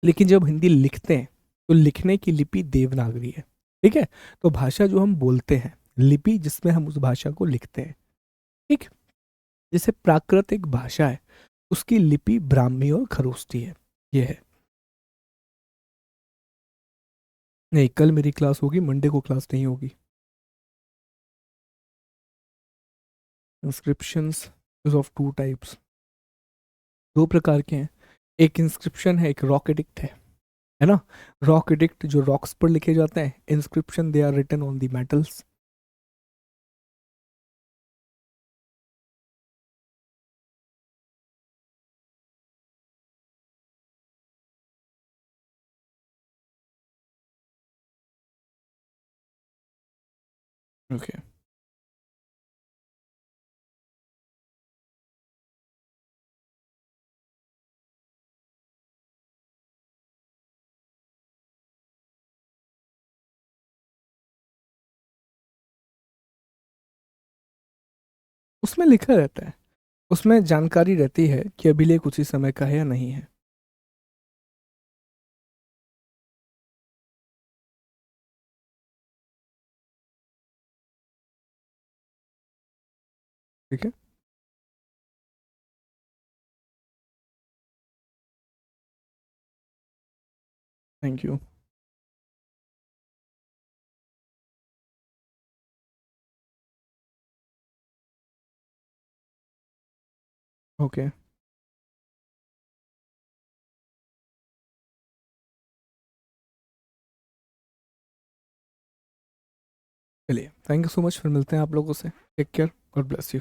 Speaker 1: लेकिन जब हिंदी लिखते हैं तो लिखने की लिपि देवनागरी है। ठीक है, तो भाषा जो हम बोलते हैं, लिपि जिसमें हम उस भाषा को लिखते हैं। ठीक, जैसे प्राकृतिक भाषा है, उसकी लिपि ब्राह्मी और खरोष्ठी है। ये है। नहीं, कल मेरी क्लास होगी, मंडे को क्लास नहीं होगी। Inscriptions is of two types, दो प्रकार के हैं। एक इंस्क्रिप्शन है, एक रॉक एडिक्ट है ना। रॉक एडिक्ट जो रॉक्स पर लिखे जाते हैं, inscription they are written on the metals. Okay, उसमें लिखा रहता है, उसमें जानकारी रहती है कि अभिलेख उसी समय का है या नहीं है। ठीक है, थैंक यू। ओके, चलिए, थैंक यू सो मच, फिर मिलते हैं आप लोगों से। Take care, God bless you.